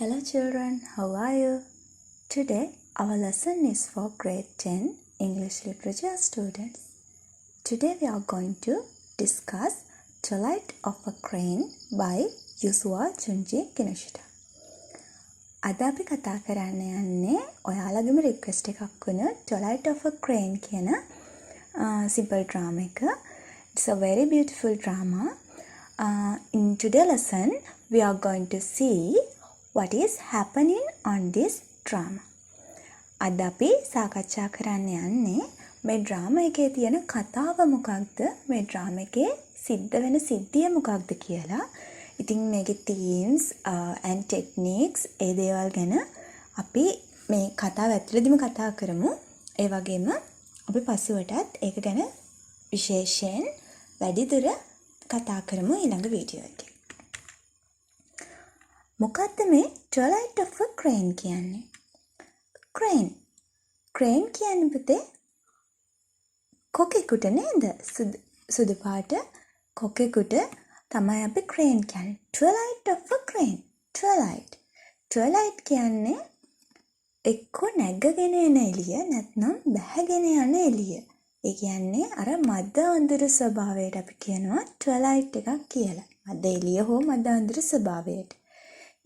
Hello children, how are you? Today our lesson is for grade 10 English literature students. Today we are going to discuss Twilight of a Crane by Joshua Junji Kinoshita. අද අපි කතා කරන්න යන්නේ ඔයාලගේම request එකක් වුණ Twilight of a Crane කියන simple drama එක. It's a very beautiful drama. In today's lesson we are going to see what is happening on this drama. අද අපි සාකච්ඡා කරන්න යන්නේ මේ ඩ්‍රාමා එකේ තියෙන කතාව මොකක්ද, මේ ඩ්‍රාමා එකේ සිද්ධ වෙන සිද්ධිය මොකක්ද කියලා. ඉතින් මේකේ themes and techniques ඒ දේවල් ගැන අපි මේ කතාව ඇතුළතදීම කතා කරමු. ඒ වගේම අපි පසුවටත් ඒක ගැන විශේෂයෙන් වැඩිදුර කතා කරමු ඊළඟ වීඩියෝ එකේ. මොකක්ද මේ Twilight of a Crane කියන්නේ? Crane කියන්නේ පුතේ කොකෙකුට නේද? සුදු පාට කොකෙකුට තමයි අපි crane කියන්නේ. Twilight of a Crane. Twilight කියන්නේ එක්ක නැගගෙන එන එළිය නැත්නම් බැහැගෙන යන එළිය. ඒ කියන්නේ අර මද අඳුරු ස්වභාවයට අපි කියනවා Twilight එකක් කියලා. මද එළිය හෝ මද අඳුරු ස්වභාවයට.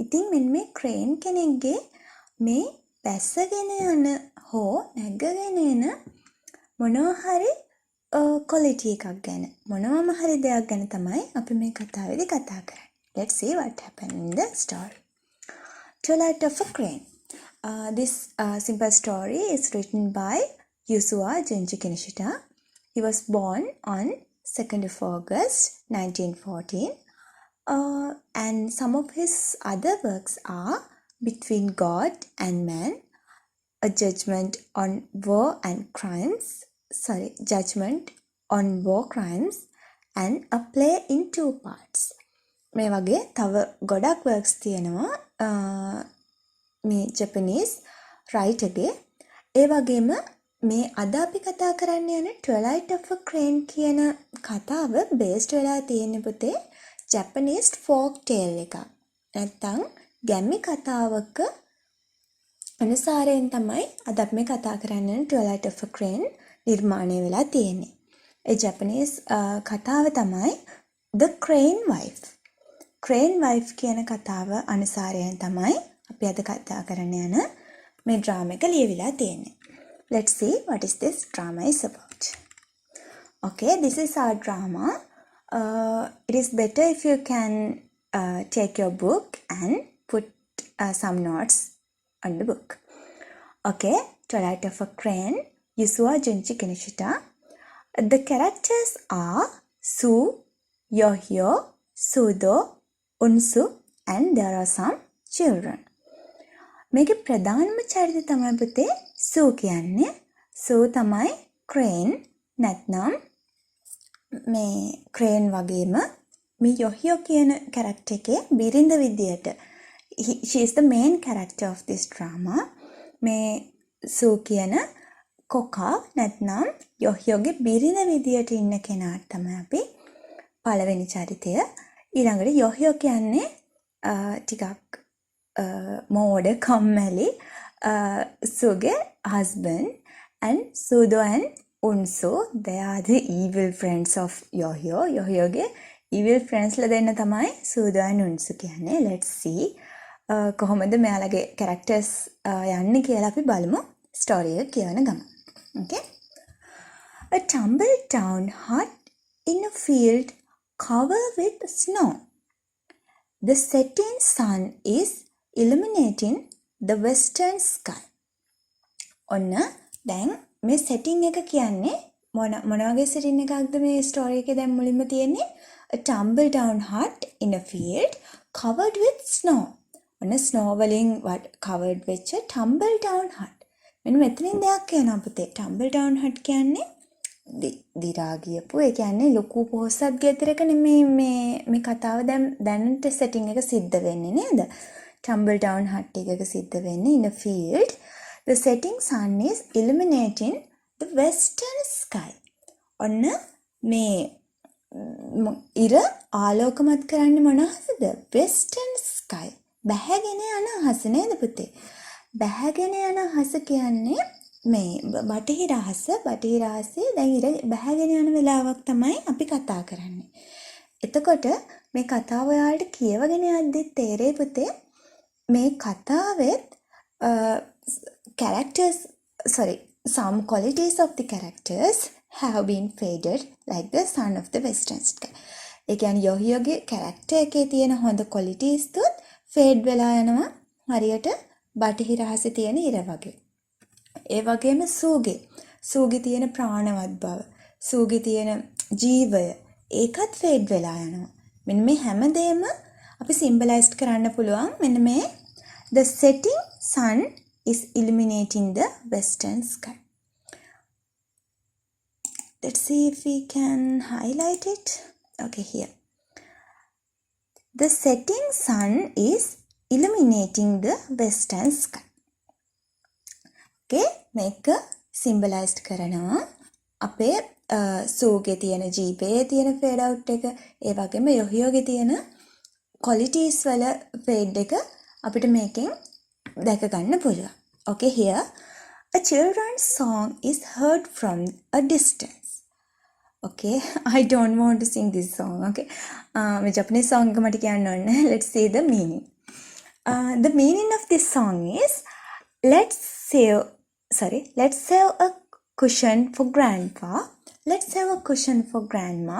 ඉතින් මෙන්න මේ crane කෙනෙක්ගේ මේ බැසගෙන යන හෝ නැගගෙන එන මොනවා හරි quality එකක් ගැන මොනවාම හරි දෙයක් ගැන තමයි අපි මේ කතාවේදී කතා කරන්නේ. Let's see what happened in the story. Twilight of a Crane. This simple story is written by Joshua Junji Kinoshita. He was born on 2nd of August 1914. And some of his other works are Between God and Man, A Judgment on War Crimes, and A Play in Two Parts. මේ වගේ තව ගොඩක් works තියෙනවා මේ Japanese writerගේ. ඒ වගේම මේ අද අපි කතා කරන්න යන Twilight of a Crane කියන කතාව based වෙලා තියෙන පුතේ Japanese folk tale එකක්. නැත්තම් ගැමි කතාවක අනුසාරයෙන් තමයි අද අපි මේ කතා කරන්න යන Twilight of a Crane නිර්මාණය වෙලා තියෙන්නේ. ඒ Japanese කතාව තමයි The Crane Wife. Crane Wife කියන කතාව අනුසාරයෙන් තමයි අපි අද කතා කරන්න යන මේ drama එක ලියවිලා තියෙන්නේ. Let's see what is this drama is about. Okay, this is our drama. It is better if you can take your book and put some notes on the book. Okay, Twilight of a Crane, Joshua Junji Kinoshita. The characters are Sue, Yohyo, Sudo, Unsu, and there are some children. මේකේ ප්‍රධානම චරිතය තමයි පුතේ සූ කියන්නේ. සූ තමයි crane නැත්නම් මේ crane වගේම මේ යොහියෝ කියන character එකේ බිරිඳ විදියට she is the main character of this drama. මේ සූ කියන කොකා නැත්නම් යොහියෝගේ බිරිඳ විදියට ඉන්න කෙනාට තමයි අපි පළවෙනි චරිතය. ඊළඟට යොහියෝ කියන්නේ ටිකක් මෝඩ කම්මැලි සූගේ husband, and Sudo and Unsu, they are the evil friends of Yohyo. Yohyoge evil friends ලා දෙන්න තමයි Sudo and Unsu කියන්නේ. Let's see කොහොමද මෙයාලගේ characters යන්නේ කියලා අපි බලමු story එක කියවන ගමන්. Okay? A tumble down hut in a field covered with snow. The setting sun is illuminating the western sky. ඔන්න දැන් මේ setting එක කියන්නේ මොන වගේ setting එකක්ද මේ story එකේ දැන් මුලින්ම තියෙන්නේ? A tumble down hut in a field covered with snow. ඔන්න snow වලින් covered වෙච්ච tumble down hut. මෙන්න මෙතනින් දෙයක් කියනවා පුතේ. tumble down hut කියන්නේ දිරා ගියපු, ඒ කියන්නේ ලොකු පොහොසත් ගෙදරක නෙමෙයි මේ කතාව දැනට setting එක සිද්ධ වෙන්නේ නේද? Tumble down hut එකක සිද්ධ වෙන්නේ in a field. The setting sun is illuminating the western sky. ඔන්න මේ ඉර ආලෝකමත් කරන්නේ මොනවද? Western sky. බැහැගෙන යන අහස නේද පුතේ? බැහැගෙන යන අහස කියන්නේ මේ බටහිර අහස. බටහිර අහසේ දැන් ඉර බැහැගෙන යන වෙලාවක් තමයි අපි කතා කරන්නේ. එතකොට මේ කතාව ඔයාලට කියවගෙන යද්දි තේරෙයි පුතේ මේ කතාවෙත් some qualities of the characters have been faded like the sun of the western sky. ඒ කියන්නේ යොහියෝගේ character එකේ තියෙන හොඳ qualities තුත් fade වෙලා යනවා හරියට බටහිර අහසේ තියෙන ඉර වගේ. ඒ වගේම සූගේ තියෙන ප්‍රාණවත් බව, සූගේ තියෙන ජීවය ඒකත් fade වෙලා යනවා. මෙන්න මේ හැමදේම අපි symbolize කරන්න පුළුවන් මෙන්න මේ the setting sun is illuminating the western sky. Let's see if we can highlight it. Okay, here. The setting sun is illuminating the western sky. Okay, මේක symbolized කරනවා අපේ සූගේ තියෙන ජීපේ තියෙන fade out එක, ඒ වගේම යොහියෝගේ තියෙන qualities වල fade එක අපිට මේකෙන් දැක ගන්න පුළුවන්. Okay, here a children's song is heard from a distance. Okay, I don't want to sing this song. Okay, මේ Japanese song එක මට කියන්න ඕනේ. Let's see the meaning. The meaning of this song is let's save a cushion for grandpa. Let's have a cushion for grandma.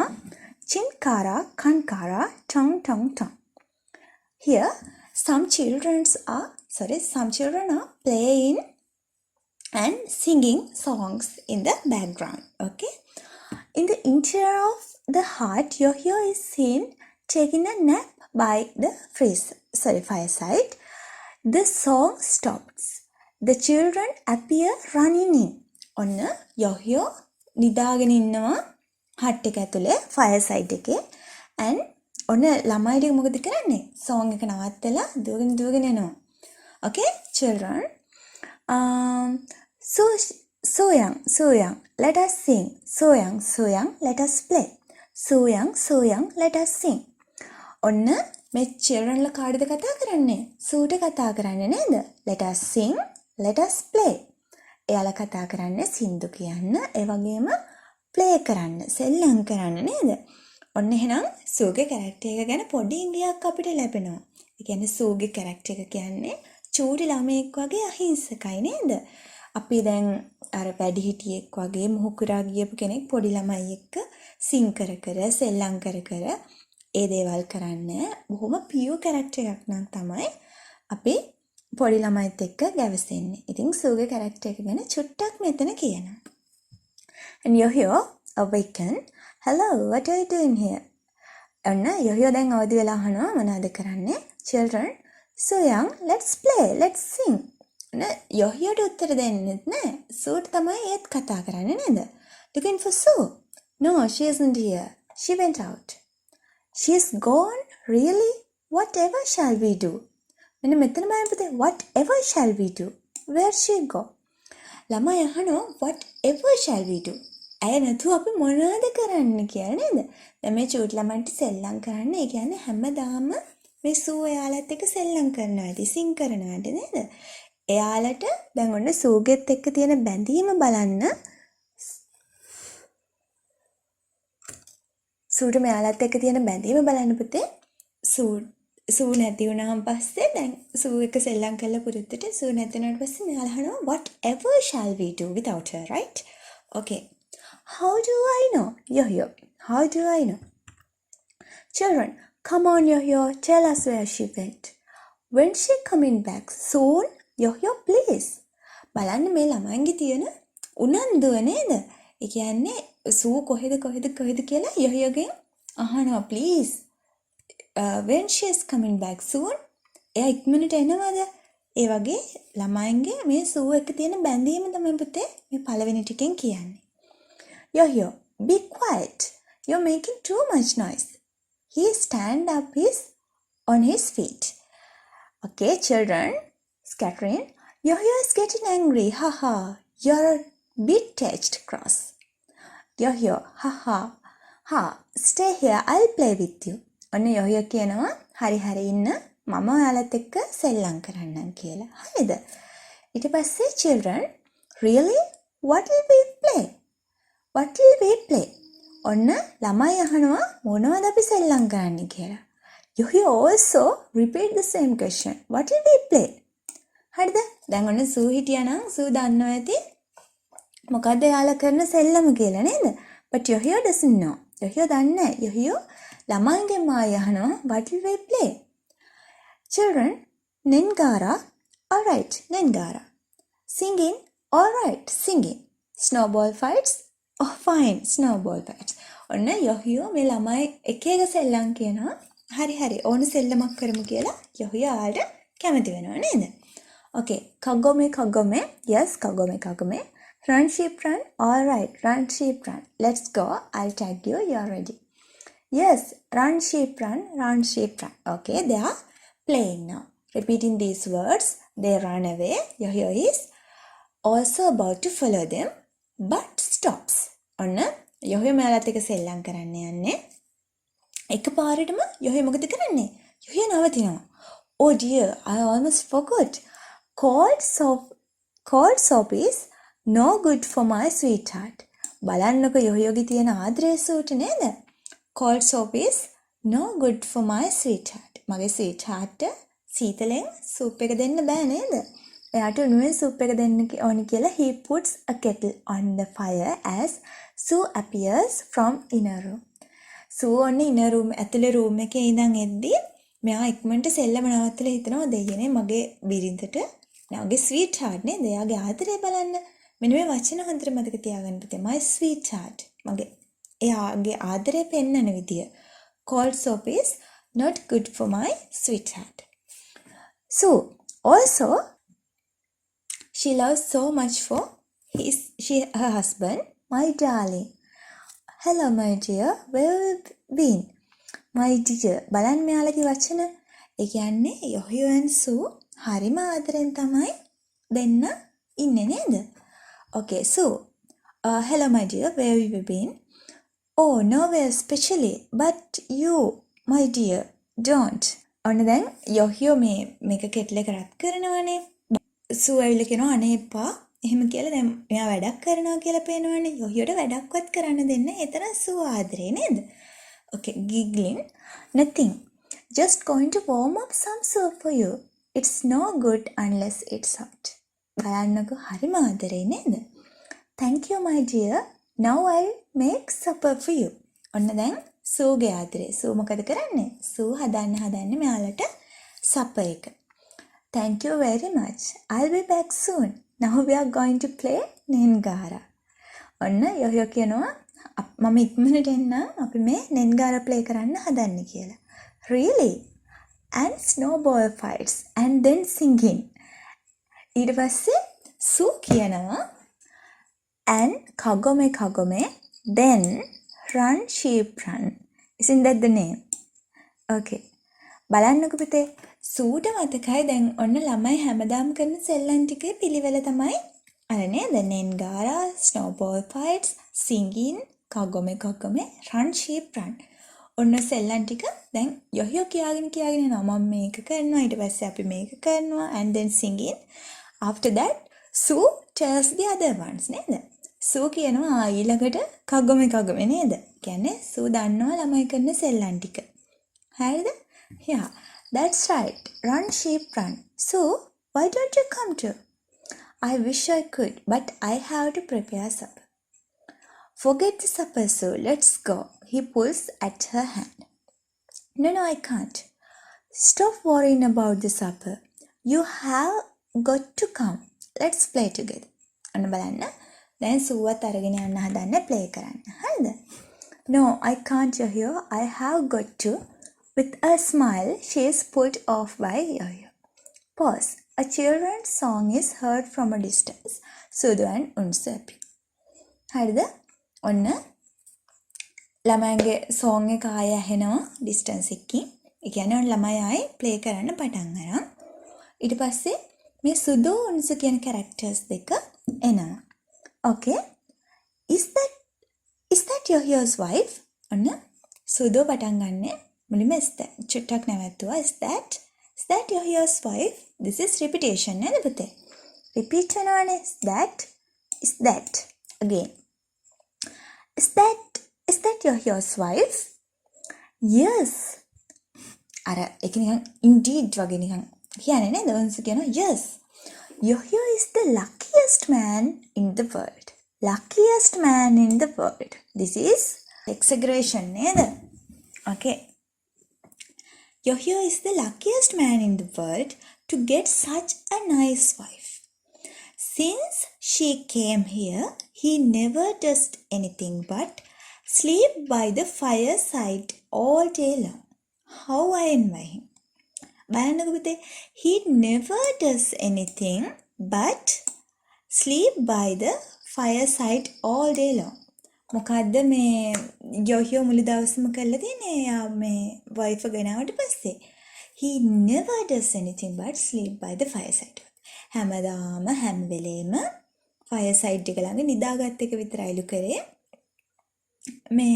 Chinkara, kankara, tong tong tong. Here, some children are playing and singing songs in the background. Okay. In the interior of the hut, Yohio is seen taking a nap by the fireside. The song stops. The children appear running in. ඔන්න යොහියෝ නිදාගෙන ඉන්නවා hut එක ඇතුලේ fireside එකේ. and ඔන්න ළමයි ටික මොකද කරන්නේ? song එක නවත්තලා දුවගෙන එනවා. Okay, children. So young, let us sing. So young, let us play. So young, let us sing. ඔන්න මේ children ලා කාටද කතා කරන්නේ? සූට කතා කරන්නේ නේද? Let us sing, let us play. එයාලා කතා කරන්නේ සින්දු කියන්න, ඒ වගේම play කරන්න, සෙල්ලම් කරන්න නේද? ඔන්න එහෙනම් සූගේ character එක ගැන පොඩි ඉඟියක් අපිට ලැබෙනවා. ඒ කියන්නේ සූගේ character එක කියන්නේ චූටි ළමයෙක් වගේ අහිංසකයි නේද? අපි දැන් අර වැඩිහිටියෙක් වගේ මොහුකුරා ගියපු කෙනෙක් පොඩි ළමයි එක්ක සිං කර සෙල්ලම් කර ඒ දේවල් කරන්නේ බොහොම පියුර් කැරක්ටර් එකක් නම් තමයි අපි පොඩි ළමයිත් එක්ක ගැවසෙන්නේ. ඉතින් සූගේ කැරක්ටර් එක ගැන චුට්ටක් මෙතන කියනවා. And Yohio awaken. Hello, what are you doing here? ඔන්න Yohio දැන් අවදි වෙලා අහනවා මොනවද කරන්නේ? Children, so young, let's play, let's sing. යොහියට උත්තර දෙන්නෙත් නෑ. සූට තමයි ඒත් කතා කරන්නේ නේද? Looking for Sue. No, she isn't here. She went out. She's gone? Really? Whatever shall we do? මෙන්න මෙතන බලන්න පුතේ. Whatever shall we do? Where she go? ළමයි අහනවා whatever shall we do? ඇය නැතුව අපි මොනවද කරන්න කියලා නේද? දැන් මේ චූටි ළමයින්ට සෙල්ලම් කරන්න. ඒ කියන්නේ හැමදාම මේ සූ එයාලත් එක්ක සෙල්ලම් කරනවා ඇති, සිං කරනවා ඇති නේද? එයාලට දැන් ඔන්න සූගෙත් එක්ක තියෙන බැඳීම බලන්න. සූට මෙයාලත් එක්ක තියෙන බැඳීම බලන්න පුතේ. සූ නැති වුණාන් පස්සේ දැන් සූ එක්ක සෙල්ලම් කරලා පුරුද්දට සූ නැති වුණාට පස්සේ මෙයාලා අහනවා whatever shall we do without her, right? Okay. How do I know? Yohio, how do I know? Children, come on Yohio, tell us where she went. When she coming back soon? Yohio, please. බලන්න මේ ළමයින්ගේ තියෙන උනන්දුව නේද? ඒ කියන්නේ සූ කොහෙද කියලා යොහියෝගෙන් අහනවා please. When she is coming back soon? එයා ඉක්මනට එනවද? ඒ වගේ ළමයින්ගේ මේ සූ එක්ක තියෙන බැඳීම තමයි පුතේ මේ පළවෙනි ටිකෙන් කියන්නේ. Yohio, be quiet. You're making too much noise. He stand up on his feet. Okay, children. Scattering. Yohio is getting angry. Haha. You're a bit touched, cross. Yohio. Haha. Ha. Stay here. I'll play with you. ඔන්න Yohio කියනවා හරි ඉන්න මම ඔයාලත් එක්ක සෙල්ලම් කරන්නම් කියලා. හරිද? ඊට පස්සේ children really what will we play? What will we play? ඔන්න ළමයි අහනවා මොනවද අපි සෙල්ලම් කරන්නේ කියලා. You hear also repeat the same question. What will we play? හරිද? දැන් ඔන්න සූ හිටියානම් සූ දන්නවා ඇති මොකද්ද යාලා කරන සෙල්ලම කියලා නේද? But Yohio doesn't know. Yohio දන්නේ නැහැ. Yohio ළමයින්ගෙන් මායි අහනවා what will we play? Children, Nengara, alright, Nengara. Singing, alright, singing. Snowball fights, oh fine, snowball fights. ඔන්න Yohio මේ ළමයි එක එක සෙල්ලම් කියනවා. හරි ඕන සෙල්ලමක් කරමු කියලා Yohio ආට කැමති වෙනවා නේද? Okay, Kagome, yes, Kagome. Run sheep run, alright, run sheep run. Let's go, I'll tag you, you're ready. Yes, run sheep run. Okay, they are playing now. Repeating these words, they run away. Yohio is also about to follow them, but stops. ඔන්න Yohio මෙයාලත් එක්ක සෙල්ලම් කරන්න යන්නේ. එකපාරටම Yohio මොකද කරන්නේ? Yohio නවතිනවා. Oh dear, I almost forgot. Cold soap is no good for my sweetheart. බලන්නකො Yohioගේ තියෙන ආදරේ සූට නේද? Cold soap is no good for my sweetheart. මගේ sweetheart සීතලෙන් සූප් එක දෙන්න බෑ නේද? එයාට උණුවෙන් සූප් එක දෙන්න ඕනි කියලා he puts a kettle on the fire as Sue appears from inner room. Sue ඔන්න inner room ඇතුලේ room එකේ ඉඳන් එද්දි මෙයා ඉක්මනට සෙල්ලම නවත්තලා හිතනවා දෙයනේ මගේ බිරිඳට මගේ sweetheart නේද? එයාගේ ආදරේ බලන්න. මෙන්න මේ වචන හොඳට මතක තියාගන්න පුතේ. My sweetheart. මගේ එයාගේ ආදරේ පෙන්වන විදිය. Cold soap is not good for my sweetheart. So, also, she loves so much for her husband, my darling. Hello, my dear. Where have you been? My dear. බලන්න මෙයාලගේ වචන. ඒ කියන්නේ Yohio and Sue හරිම ආදරෙන් තමයි දෙන්න ඉන්නේ නේද? Okay, so, hello, my dear. Where have you been? Oh, nowhere especially. But you, my dear, don't. ඔන්න දැන් Yohio මේක කෙට්ල එක රත් කරනවානේ. Sue ඇවිල්ලා කියනවා අනේ එපා. එහෙම කියලා දැන් මෙයා වැඩක් කරනවා කියලා පේනවනේ. Yohioට වැඩක්වත් කරන්න දෙන්න. ඒතර Sue ආදරේ නේද? Okay, giggling. Nothing. Just going to warm up some soup for you. It's no good unless it's hot. බලන්නකො හරිම ආදරේ නේද? Thank you, my dear. Now I'll make supper for you. ඔන්න දැන් සූගේ ආදරේ. සූ මොකද කරන්නේ? සූ හදන්නේ මෙයාලට supper එක. Thank you very much. I'll be back soon. Now we are going to play Nengara. ඔන්න Yohio කියනවා මම ඉක්මනට එන්නම් අපි මේ Nengara play කරන්න හදන්නේ කියලා. Really? And snowball fights and then singing. ඊට පස්සේ සූ කියනවා and Kagome, then run sheep run. Isn't that the name? Okay. බලන්නකො පුතේ සූට මතකයි දැන් ඔන්න ළමයි හැමදාම කරන සෙල්ලම් ටිකේ පිළිවෙල තමයි අර නේද? Nengara, snowball fights, singing, Kagome, run sheep run. ඔන්න සෙල්ලම් ටික දැන් Yohio කියාගෙන යනවා මම මේක කරනවා ඊට පස්සේ අපි මේක කරනවා and then singing. After that Sue tells the other ones නේද? Sue කියනවා ඊළඟට Kagome නේද? කියන්නේ Sue දන්නවා ළමයි කරන සෙල්ලම් ටික. හරිද? Yeah, that's right. Run sheep run. Sue, why don't you come too? I wish I could, but I have to prepare supper. Forget the supper, Sue. Let's go. He pulls at her hand. No, I can't. Stop worrying about the supper. You have got to come. Let's play together. අන්න බලන්න. දැන් සුවත් අරගෙන යන්න හදන්නේ play කරන්න. හරිද? No, I can't, Yohio. I have got to. With a smile, she is pulled off by Yohio. Pause. A children's song is heard from a distance. Sudu and Unsu happy. හරිද? ඔන්න ළමයින්ගේ song එක ආයෙ ඇහෙනවා distance එකකින්. ඒ කියන්නේ ඔන්න ළමයි ආයෙ play කරන්න පටන් ගන්නවා. ඊට පස්සේ මේ සුදු උන්සු කියන characters දෙක එනවා. Okay. Is that Yohio's wife? ඔන්න සුදු පටන් ගන්නෙ මුලින්ම is that චුට්ටක් නැවතුවා. Is that Yohyo's wife? This is repetition නේද පුතේ? Repeat වෙනවානේ. Is that. Again. Is that Yohyo's wife? Yes. අර ඒක නිකන් indeed වගේ නිකන් කියන්නේ නේද? ඔන්ස කියනවා yes. Yohyo is the luckiest man in the world. Luckiest man in the world. This is exaggeration නේද? Okay. Yohyo is the luckiest man in the world to get such a nice wife. Since she came here, he never does anything but sleep by the fireside all day long. How I envy him. බලන්නකො පුතේ, he never does anything but sleep by the fireside all day long. මොකද්ද මේ යොහියෝ මුළු දවසම කරලා තියෙන්නේ? එයා මේ වයිෆ් ගෙනාවට පස්සේ he never does anything but sleep by the fireside. හැමදාම හැම වෙලේම fireside එක ළඟ නිදාගත් එක විතරයිලු කරේ. මේ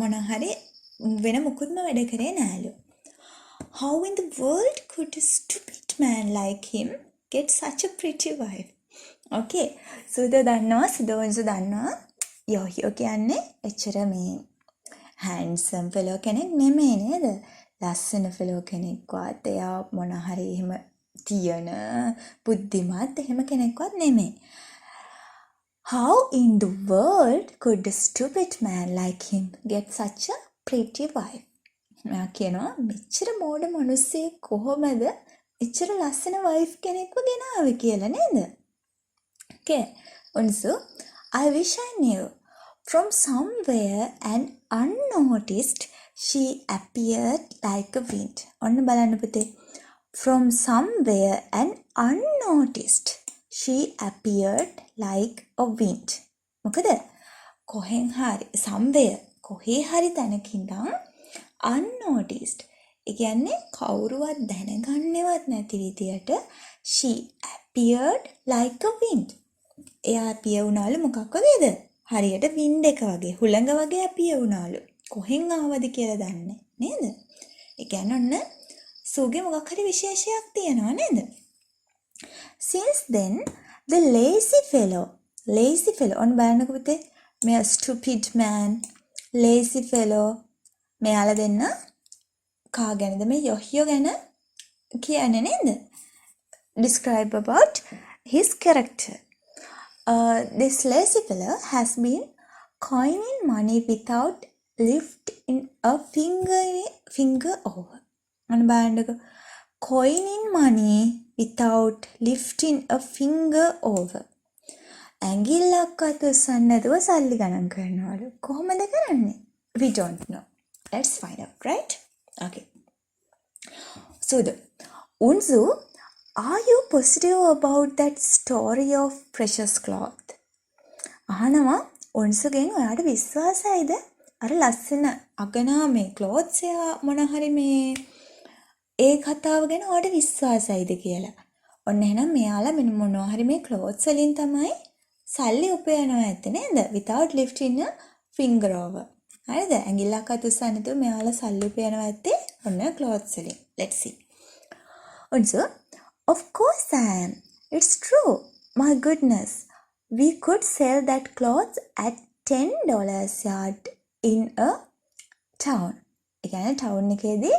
මොන හරි වෙන මුකුත්ම වැඩ කරේ නෑලු. How in the world could a stupid man like him get such a pretty wife? Okay. සුදු දන්නවා, සුදෝන්සු දන්නවා. යොහියෝ කියන්නේ එච්චර මේ handsome fellow කෙනෙක් නෙමෙයි නේද? ලස්සන fellow කෙනෙක්වත් එයා මොන හරි එහෙම තියන බුද්ධිමත් එහෙම කෙනෙක්වත් නෙමෙයි. How in the world could a stupid man like him get such a pretty wife? මම කියනවා මෙච්චර මෝඩ මිනිස්සෙක් කොහොමද එච්චර ලස්සන wife කෙනෙක්ව ගෙනාවේ කියලා නේද? Okay. Also, I wish I knew. From somewhere and unnoticed, she appeared like a wind. ඔන්න බලන්න පුතේ. From somewhere and unnoticed, she appeared like a wind. මොකද? කොහෙන් හරි somewhere කොහේ හරි තැනකින්නම් unnoticed. ඒ කියන්නේ කවුරුවත් දැනගන්නේවත් නැති විදියට she appeared like a wind. එයා appear වුණාලු මොකක් වගේද? හරියට wind එක වගේ, හුළඟ වගේ appear වුණාලු. කොහෙන් ආවද කියලා දන්නේ නේද? ඒ කියන්නේ ඔන්න සූගේ මොකක් හරි විශේෂයක් තියෙනවා නේද? Since then, the lazy fellow ඔන්න බලන්නකෝ පුතේ. මෙයා stupid man, lazy fellow මෙයාලා දෙන්න කා ගැනද? මේ යොහියෝ ගැන කියන්නේ නේද? Describe about his character. This lazy fellow has been coining money without lifting a finger over. අන්න බලන්නකෝ. Coining money without lifting a finger over. ඇඟිල්ලක්වත් උස්සන්නේ නැතුව සල්ලි ගණන් කරනවලු. කොහොමද කරන්නේ? We don't know. Let's find out, right? Okay. Sudha, Unzu, are you positive about that story of precious cloth? අහනවා උන්සුගෙන් ඔයාට විශ්වාසයිද? අර ලස්සන අගනා මේ clothes එයා මොන හරි මේ ඒ කතාව ගැන ඔයාට විශ්වාසයිද කියලා. ඔන්න එහෙනම් මෙයාලා මෙන්න මොනවා හරි මේ clothes වලින් තමයි සල්ලි උපයනවා ඇත්තේ නේද? Without lifting a finger over. හරිද? ඇඟිල්ලක් අත උස්සන්නේ නැතුව මෙයාලා සල්ලි උපයනවා ඇත්තේ ඔන්න clothes වලින්. Let's see. Also, of course I am. It's true. My goodness. We could sell that clothes at $10 yard in a town. ඒ කියන්නේ town එකේදී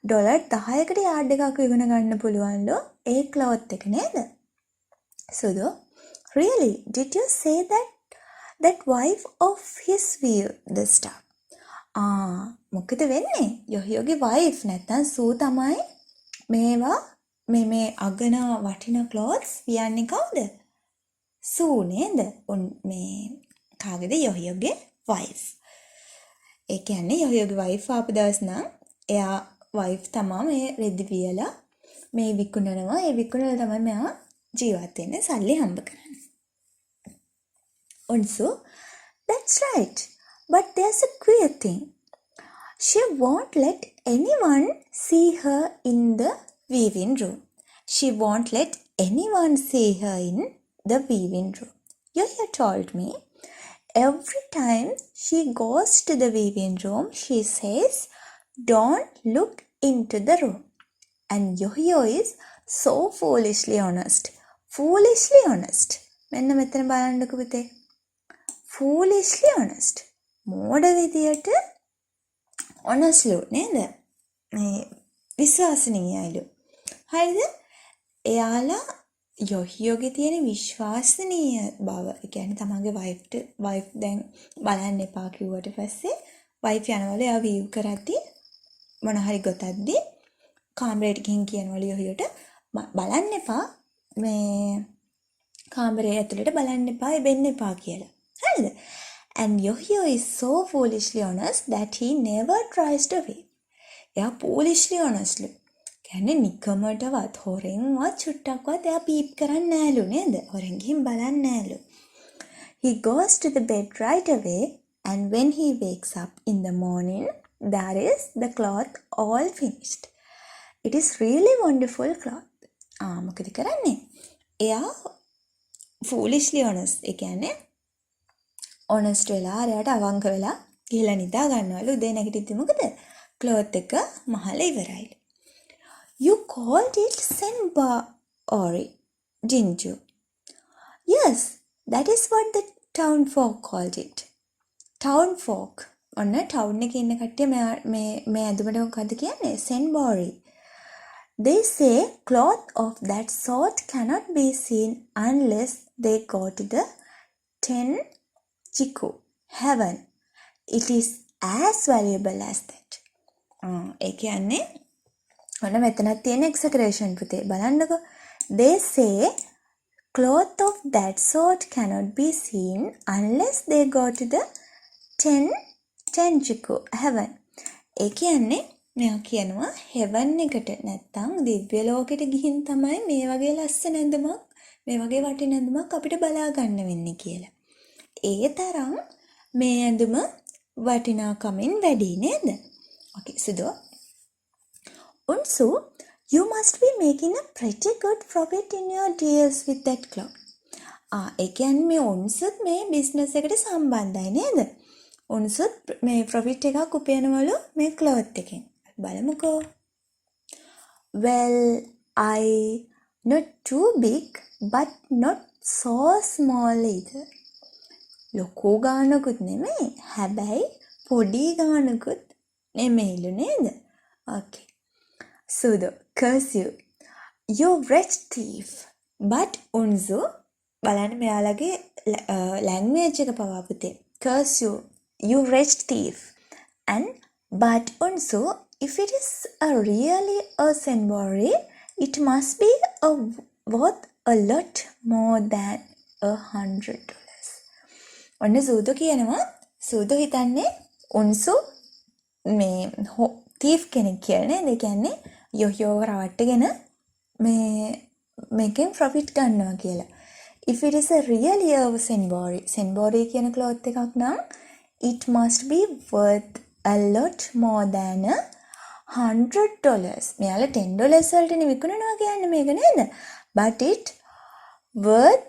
ඩොලර් 10කට yard එකක් විකුණ ගන්න පුළුවන්ලු ඒ cloth එක නේද? Sudo, really? Did you say that wife of his view this stuff? මොකද වෙන්නේ? යොහියෝගේ wife නැත්තම් සූ තමයි මේවා මේ අගන වටිනා clothes වියන්නේ කවුද? සූ නේද? මේ කාගේද? යොහියෝගේ wife. ඒ කියන්නේ යොහියෝගේ wife ආපු දවස් නම් එයා wife තමයි මේ රෙදි වියලා මේ විකුණනවා. ඒ විකුණලා තමයි මෙයා ජීවත් වෙන්නේ, සල්ලි හම්බ කරන්නේ. Also, that's right. But there's a queer thing. She won't let anyone see her in the weaving room. She won't let anyone see her in the weaving room. Yoyo told me every time she goes to the weaving room, she says, "Don't look into the room." And Yo-Yo is so foolishly honest. Foolishly honest. මෙන්න මෙතන බලන්නකෝ පුතේ. Foolishly honest. මෝඩ විදියට honestලු නේද? මේ විශ්වාසනීයයිලු. හරිද? එයාලා යොහියෝගේ තියෙන විශ්වාසනීය බව. ඒ කියන්නේ තමන්ගේ වයිෆ් දැන් බලන්න එපා කිව්වට පස්සේ වයිෆ් යනවලු එයා වීව් කරද්දී මොන හරි ගොතද්දී කාමරේට ගිහින් කියනවලු යොහියට බලන්න එපා මේ කාමරේ ඇතුළට බලන්න එපා එබෙන්න එපා කියලා. හරිද? And Yo-Yo is so foolishly honest that he never tries to weep. එයා foolishly honestලු. කියන්නේ නිකමටවත් හොරෙන්වත් චුට්ටක්වත් එයා පීප් කරන්නේ නෑලු නේද? හොරෙන් ගිහින් බලන්නේ නෑලු. He goes to the bed right away and when he wakes up in the morning there is the cloth all finished. It is really wonderful cloth. මොකද කරන්නේ? එයා foolishly honest. ඒ කියන්නේ honest වෙලා එයාට අවංක වෙලා ගිහලා නිදා ගන්නවලු. උදේ නැගිටිද්දි මොකද? cloth එක මහලා ඉවරයි. You called it Senbori, didn't you? Yes, that is what the town folk called it. Town folk. ඔන්න town එකේ ඉන්න කට්ටිය මේ ඇඳුමට මොකද්ද කියන්නේ? Senbori. They say cloth of that sort cannot be seen unless they go to the Tenjiku, heaven. It is as valuable as that. ඒ කියන්නේ ඔන්න මෙතනක් තියෙන exaggeration පුතේ බලන්නකෝ. They say cloth of that sort cannot be seen unless they go to the Tenjiku, heaven. ඒ කියන්නේ මෙයා කියනවා heaven එකට නැත්තම් දිව්‍ය ලෝකෙට ගිහින් තමයි මේ වගේ ලස්සන ඇඳුමක් මේ වගේ වටින ඇඳුමක් අපිට බලා ගන්න වෙන්නේ කියලා. ඒ තරම් මේ ඇඳුම වටිනාකමින් වැඩි නේද? Okay, so also, you must be making a pretty good profit in your deals with that cloth. ඒ කියන්නේ මේ උන්සුත් මේ බිස්නස් එකට සම්බන්ධයි නේද? උන්සුත් මේ profit එකක් උපයනවලු මේ cloth එකෙන්. බලමුකෝ. Well, I not too big but not so small either. ලොකු ගානකුත් නෙමෙයි. හැබැයි පොඩි ගානකුත් නෙමෙයිලු නේද? Okay. Sudo, curse you. You wretched thief. But unzu, බලන්න මෙයාලගේ language එක පවා පුතේ. Curse you. You wretched thief. And but unzu, if it is really a Senbori, it must be worth a lot more than $100. ඔන්න සූදු කියනවා. සූදු හිතන්නේ උන්සු මේ thief කෙනෙක් කියලා නේද? ඒ කියන්නේ යොහියෝව රවට්ටගෙන මේකෙන් profit ගන්නවා කියලා. If it is a really a Senbori කියන cloth එකක් නම් it must be worth a lot more than $100. මෙයාලා $10 වලටනේ විකුණනවා කියන්නේ මේක නේද? But it worth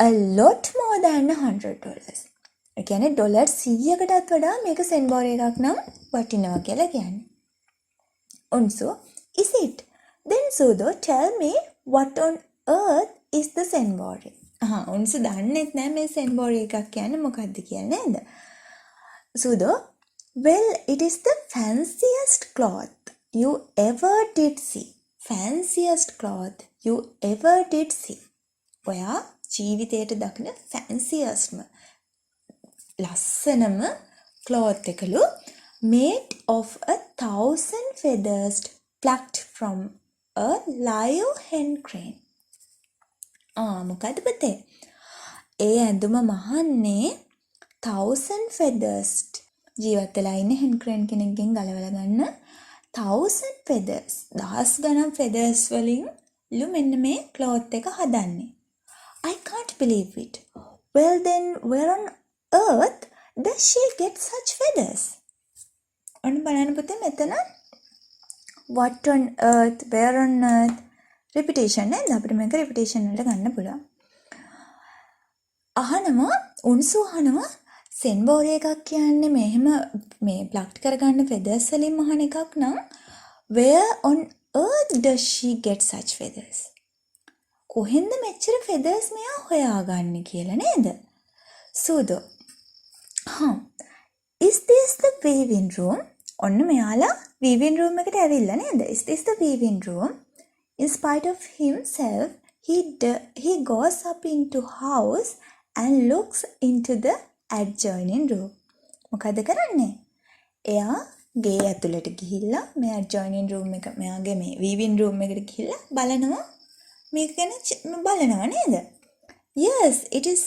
a lot more than $100. ඒ කියන්නේ ඩොලර් 100කටත් වඩා මේක Senbori එකක් නම් වටිනවා කියලා කියන්නේ. Also, is it? Then Sudo, tell me what on earth is the Senbori? උන්සු දන්නෙත් නෑ මේ Senbori එකක් කියන්නේ මොකක්ද කියලා නේද? Sudo, well, it is the fanciest cloth you ever did see. Fanciest cloth you ever did see. ඔයා ජීවිතයට දකින fanciestම ලස්සනම cloth එකලු made of 1,000 feathers plucked from a live hen crane. මොකද පුතේ? ඒ ඇඳුම මහන්නේ 1,000 feathers ජීවත් වෙලා ඉන්න hen crane කෙනෙක්ගෙන් ගලවලා ගන්න 1,000 feathers. 1000 ගණන් feathers වලින් මෙන්න මේ cloth එක හදන්නේ. I can't believe it. Well then, where on earth does she get such feathers? ඔන්න බලන්න පුතේ මෙතන what on earth, where on earth repetition නේද? අපිට මේක repetition වලට ගන්න පුළුවන්. අහනවා උන්සු අහනවා Senbori එකක් කියන්නේ මෙහෙම මේ plucked කරගන්න feathers වලින් අහන එකක් නම් where on earth does she get such feathers? කොහෙන්ද මෙච්චර feathers මෙයා හොයාගන්නේ කියලා නේද? සූදෝ is this the weaving room? ඔන්න මෙයාලා weaving room එකට ඇවිල්ලා නේද? Is this the weaving room? In spite of himself, he goes up into house and looks into the adjoining room. මොකද කරන්නේ? එයා ගේ ඇතුළට ගිහිල්ලා මේ adjoining room එක මෙයාගේ මේ weaving room එකට ගිහිල්ලා බලනවා. මේක ගැන බලනවා නේද? Yes, it is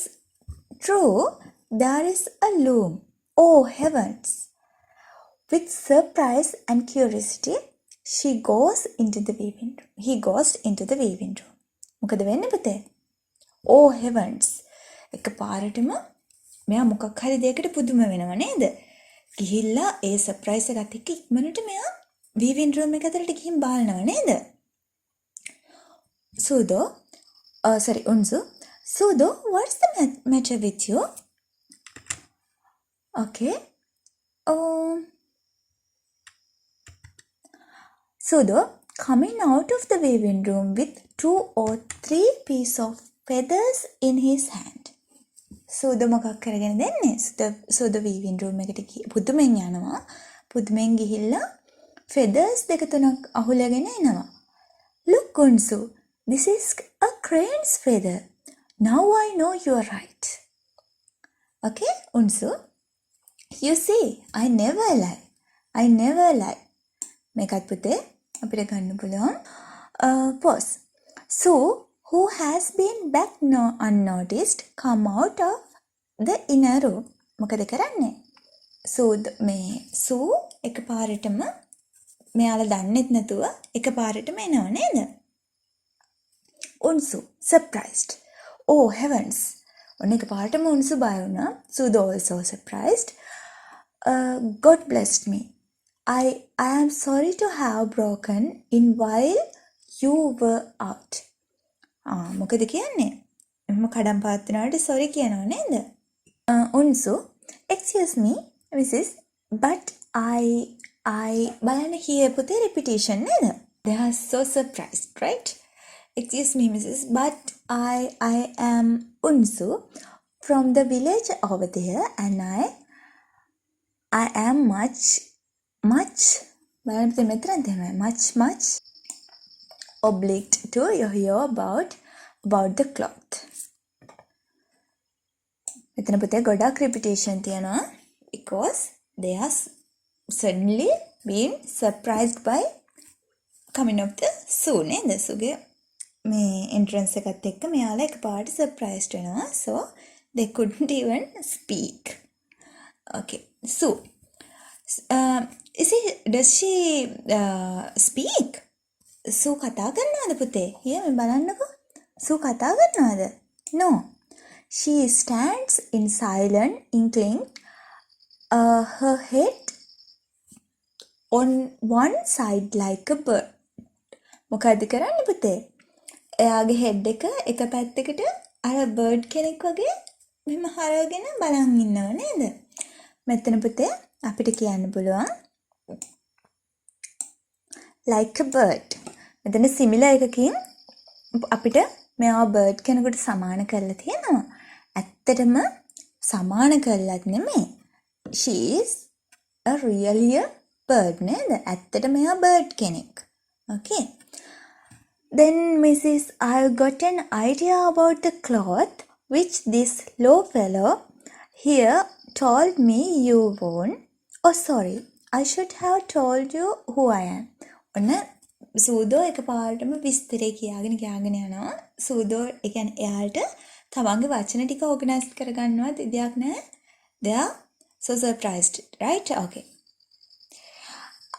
true. There is a loom. Oh heavens! With surprise and curiosity, he goes into the weaving room. මොකද වෙන්නේ පුතේ? Oh heavens! එකපාරටම මෙයා මොකක් හරි දෙයකට පුදුම වෙනව නේද? ගිහිල්ලා ඒ සර්ප්‍රයිස් එකත් එක්ක ඉක්මනට මෙයා weaving room එක ඇතුළට ගිහින් බලනවා නේද? Sudo, what's the matter with you? Okay. Sudo coming out of the weaving room with 2 or 3 pieces of feathers in his hand. Sudo මොකක් කරගෙන දෙන්නේ? Sudo weaving room එකට පුදුමෙන් යනවා. පුදුමෙන් ගිහිල්ලා feathers දෙක තුනක් අහුලගෙන එනවා. Look Unsu, this is a crane's feather. Now I know you are right. Okay, Unsu? You see, I never lie. මේකත් පුතේ අපිට ගන්න පුළුවන්. Pause. So, who has been back unnoticed come out of the inner room? මොකද කරන්නේ? Sue එකපාරටම මෙයාලා දන්නෙත් නැතුව එකපාරටම එනවා නේද? Unsu surprised. Oh heavens! ඔන්න එකපාරටම Unsu බය වුණා. Sudo also surprised. God blessed me. I am sorry to have broken in while you were out. මොකද කියන්නේ? එහෙම කඩම් පාත් වෙනාට sorry කියනවා නේද? Unsu, excuse me, Mrs. But I බලන්න here පුතේ repetition නේද? They are so surprised, right? Excuse me, Mrs. But I am Unsu from the village over there and I am much obliged to hear about the cloth. මෙතන පුතේ ගොඩක් repetition තියෙනවා because they are suddenly being surprised by coming of the Sue නේද? සුගේ මේ entrance එකත් එක්ක මෙයාලා එකපාරට surprised වෙනවා. So they couldn't even speak. Okay, Sue. Does she speak? Sue කතා කරනවද පුතේ? here මේ බලන්නකෝ. Sue කතා කරනවද? No. She stands in silent inkling, her head on one side like a bird. මොකද්ද කරන්නේ පුතේ? එයාගේ head එක පැත්තකට අර bird කෙනෙක් වගේ මෙහෙම හරවගෙන බලන් ඉන්නව නේද? මෙතන පුතේ අපිට කියන්න පුළුවන් like a bird. මෙතන similar එකකින් අපිට මෙයා bird කෙනෙකුට සමාන කරලා තියෙනවා. ඇත්තටම සමාන කරලත් නෙමෙයි. She is a really bird නේද? ඇත්තටම එයා bird කෙනෙක්. Okay. Then Mrs. I've got an idea about the cloth which this low fellow here told me you won. Oh sorry, I should have told you who I am. ඔන්න සූදෝ එකපාරටම විස්තරේ කියාගෙන යනවා. සූදෝ ඒ කියන්නේ එයාට තමන්ගේ වචන ටික ඕගනයිස් කරගන්නවත් ඉඩයක් නැහැ. They are so surprised, right? Okay.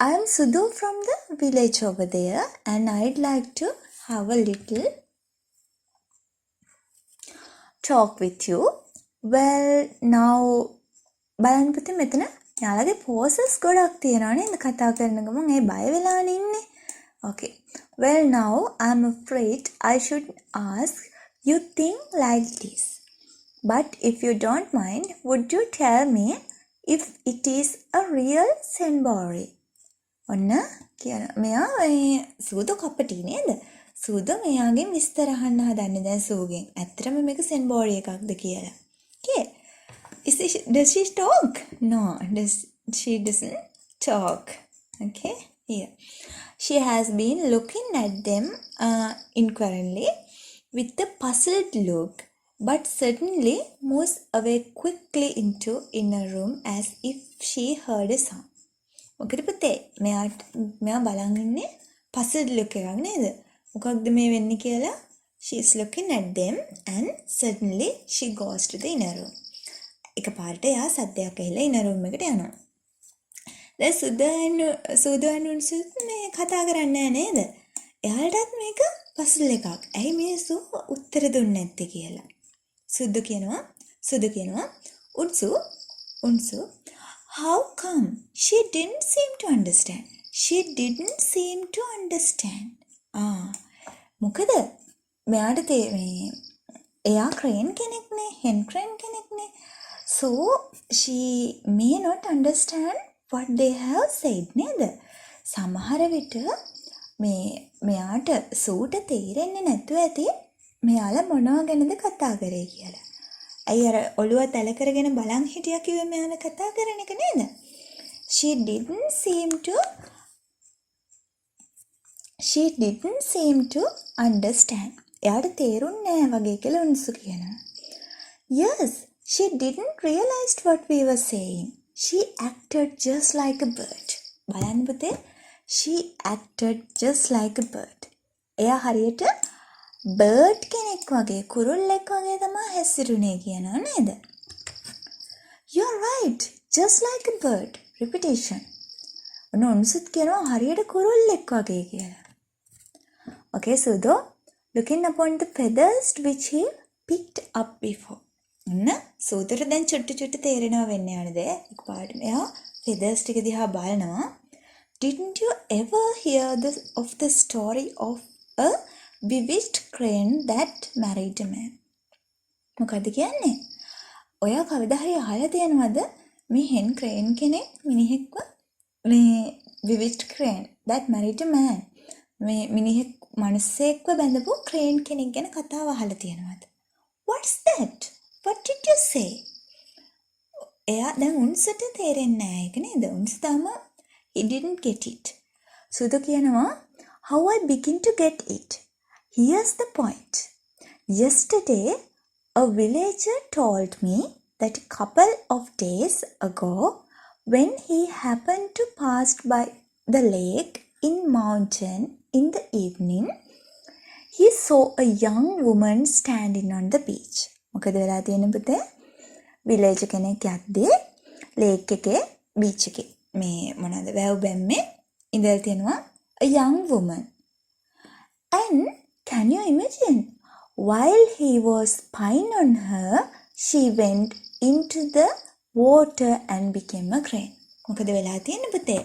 I am Sudu from the village over there and I'd like to have a little talk with you. Well, now බලන්න පුතේ මෙතන යාළගේ poses ගොඩක් තියෙනවා නේද කතා කරන ගමන් ඒ බය වෙලානේ ඉන්නේ. Okay. Well, now I'm afraid I should ask you think like this. But if you don't mind, would you tell me if it is a real senbori? ඔන්න කියන මෙයා සූදු කපටි නේද? සූදු මෙයාගෙන් විස්තර අහන්න හදන්නේ දැන් සූගෙන්. ඇත්තටම මේක සෙන්බෝරි එකක්ද කියලා. Okay. Does she talk? No, she doesn't talk. Okay, here. She has been looking at them inquiringly with a puzzled look, but suddenly moves away quickly into inner room as if she heard a sound. මොකද පුතේ මෙයා බලන් ඉන්නේ puzzled look එකක් නේද? මොකක්ද මේ වෙන්නේ කියලා? She is looking at them and suddenly she goes to the inner room. එකපාරට එයා සද්දයක් ඇහිලා inner room එකට යනවා. දැන් සුදු අනුන්සුත් මේ කතා කරන්නේ නේද? එයාලටත් මේක puzzle එකක්. ඇයි මේ උත්තර දුන්නේ නැත්තේ කියලා. සුදු කියනවා උන්සු how come? She didn't seem to understand. මොකද මෙයාට එයා crane කෙනෙක්නේ, හෙන් crane කෙනෙක්නේ. So she may not understand what they have said නේද? සමහර විට මෙයාට සූට තේරෙන්නේ නැතුව ඇති මෙයාලා මොනවා ගැනද කතා කරේ කියලා. ඇයි අර ඔළුව තැල කරගෙන බලන් හිටියා කිව්වේ මෙයාලා කතා කරන එක නේද? She didn't seem to understand. එයාට තේරුන්නේ නැහැ වගේ කියලා උන්සු කියනවා. Yes, she didn't realize what we were saying. She acted just like a bird. බලන්න පුතේ. She acted just like a bird. එයා හරියට බර්ඩ් කෙනෙක් වගේ කුරුල්ලෙක් වගේ තමයි හැසිරුනේ කියනවා නේද? You're right, just like a bird. Repetition. උන්සුත් කියනවා හරියට කුරුල්ලෙක් වගේ කියලා. Okay, Sudo, looking upon the feathers which he picked up before. සූදුට දැන් චුට්ටු තේරෙනවා වෙන්නේ යනද? එකපාරට මෙයා feathers ටික දිහා බලනවා. Didn't you ever hear of the story of a bewitched crane that married a man? මොකද කියන්නේ? ඔයා කවදා හරි අහලා තියෙනවද මේ හෙන් ක්‍රේන් කෙනෙක් මිනිහෙක්ව මේ bewitched crane that married a man මේ මිනිහෙක් මිනිස්සෙක්ව බැඳපු ක්‍රේන් කෙනෙක් ගැන කතාව අහලා තියෙනවද? What's that? What did you say? එයා දැන් උන්සට තේරෙන්නේ නැහැ ඒක නේද? උන්ස තම he didn't get it. සුදු කියනවා how I begin to get it. Here's the point. Yesterday a villager told me that a couple of days ago when he happened to pass by the lake in mountain in the evening he saw a young woman standing on the beach. මොකද වෙලා තියෙන්නේ පුතේ? Village කෙනෙක් යද්දී lake එකේ beach එකේ මේ මොනවාද වැව් බැම්මේ ඉඳලා තියෙනවා a young woman. And can you imagine? While he was spying on her, she went into the water and became a crane. මොකද වෙලා තියෙන්නේ පුතේ?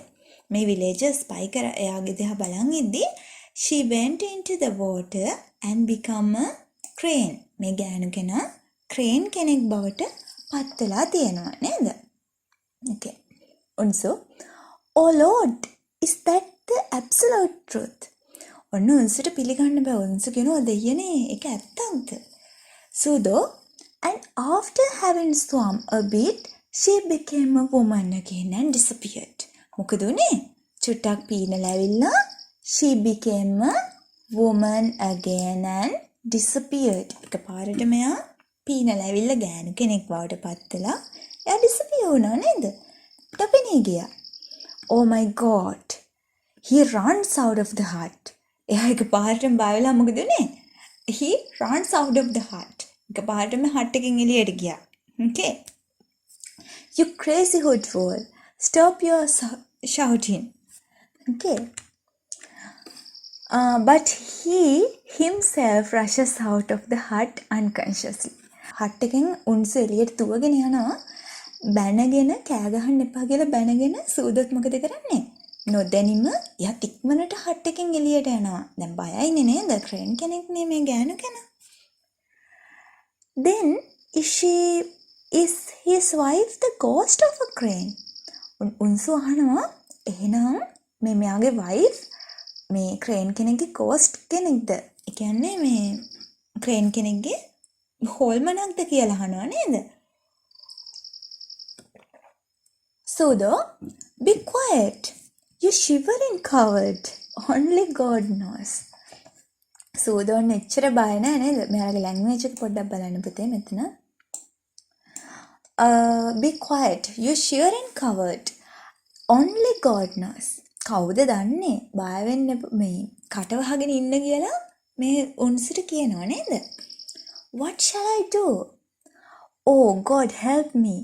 මේ විලේජර් ස්පයි කර එයාගේ දිහා බලන් ඉද්දී she went into the water and become a crane. මේ ගෑනු කෙනා ක්‍රේන් කෙනෙක් බවට පත් වෙලා තියෙනවා නේද? Okay. Also, oh Lord, is that the absolute truth? ඔන්න උන්සට පිළිගන්න බෑ. උන්ස කියනවා දෙයනේ ඒක ඇත්තක්ද? So though, and after having swum a bit, she became a woman again and disappeared. මොකද උනේ? චුට්ටක් පීනලා ඇවිල්ලා she became a woman again and disappeared. එකපාරට මෙයා පීනලා ඇවිල්ලා ගෑනු කෙනෙක් බවට පත් වෙලා එයා disappear වුණා නේද? තපෙනේ ගියා. Oh my God. He runs out of the hut. එයා එකපාරටම බය වෙලා මොකද උනේ? He runs out of the hut. එකපාරටම hut එකෙන් එළියට ගියා. Okay. You crazy hood fool. Stop your shouting. Okay. But he himself rushes out of the hut unconsciously. hut එකෙන් උන්ස එළියට දුවගෙන යනවා. බැනගෙන කෑ ගහන්න එපා කියලා බැනගෙන සූදොත් මොකද කරන්නේ? නොදැනීම යත් ඉක්මනට hut එකෙන් එළියට යනවා. දැන් බයයිනේ නේද? ක්‍රේන් කෙනෙක් නේ මේ ගෑනු කෙනා. Then is his wife the ghost of a crane? උන්සු අහනවා එහෙනම් මේ මෙයාගේ wife මේ ක්‍රේන් කෙනෙක්ගේ ghost කෙනෙක්ද? ඒ කියන්නේ මේ ක්‍රේන් කෙනෙක්ගේ හොල්මනක්ද කියලා අහනවා නේද? Sudo, be quiet. You shivering coward. Only God knows. Sudo එච්චර බය නෑ නේද? මෙයාගේ ලැන්ග්වේජ් එක පොඩ්ඩක් බලන්න පුතේ මෙතන. Be quiet. You shivering coward. Only God knows. කවුද දන්නේ? බය වෙන්න මේ කට වහගෙන ඉන්න කියලා මේ උන්සිට කියනවා නේද? What shall I do? Oh God help me.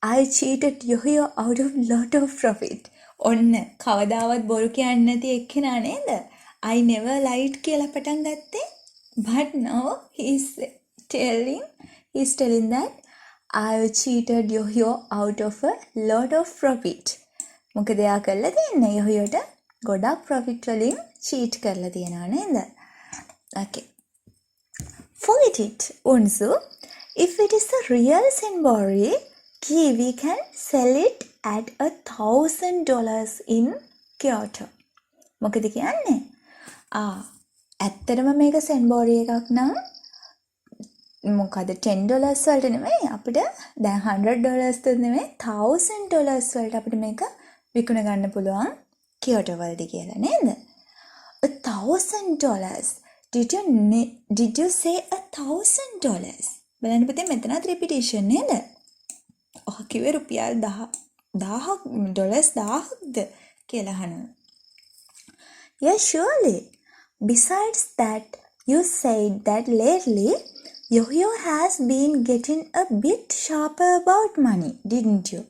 I cheated Yo-Yo out of lot of profit. ඔන්න කවදාවත් බොරු කියන්නේ නැති එක්කෙනා නේද? I never lied කියලා පටන් ගත්තේ. But now he's telling that I cheated Yo-Yo out of a lot of profit. මොකද එයා කරලා තියන්නේ Yo-Yoට ගොඩක් profit වලින් cheat කරලා තියනවා නේද? Okay. Forget it, Unsu. If it is a real Senbori, we can sell it at $1,000 in Kyoto. මොකද කියන්නේ? ඇත්තටම මේක සෙන්බෝරි එකක් නම් මොකද $10 වලට නෙමෙයි අපිට දැන් $100 ද නෙමෙයි $1,000 වලට අපිට මේක විකුණ ගන්න පුළුවන් කියෝටෝ වලදී කියලා නේද? $1,000. Did you say $1,000? බලන්න පුතේ මෙතනත් repetition නේද? කිව්වේ රුපියල් 10,000ක්ද කියලා අහනවා. Yeah, surely. Besides that, you said that lately Yo-Yo has been getting a bit sharper about money, didn't you?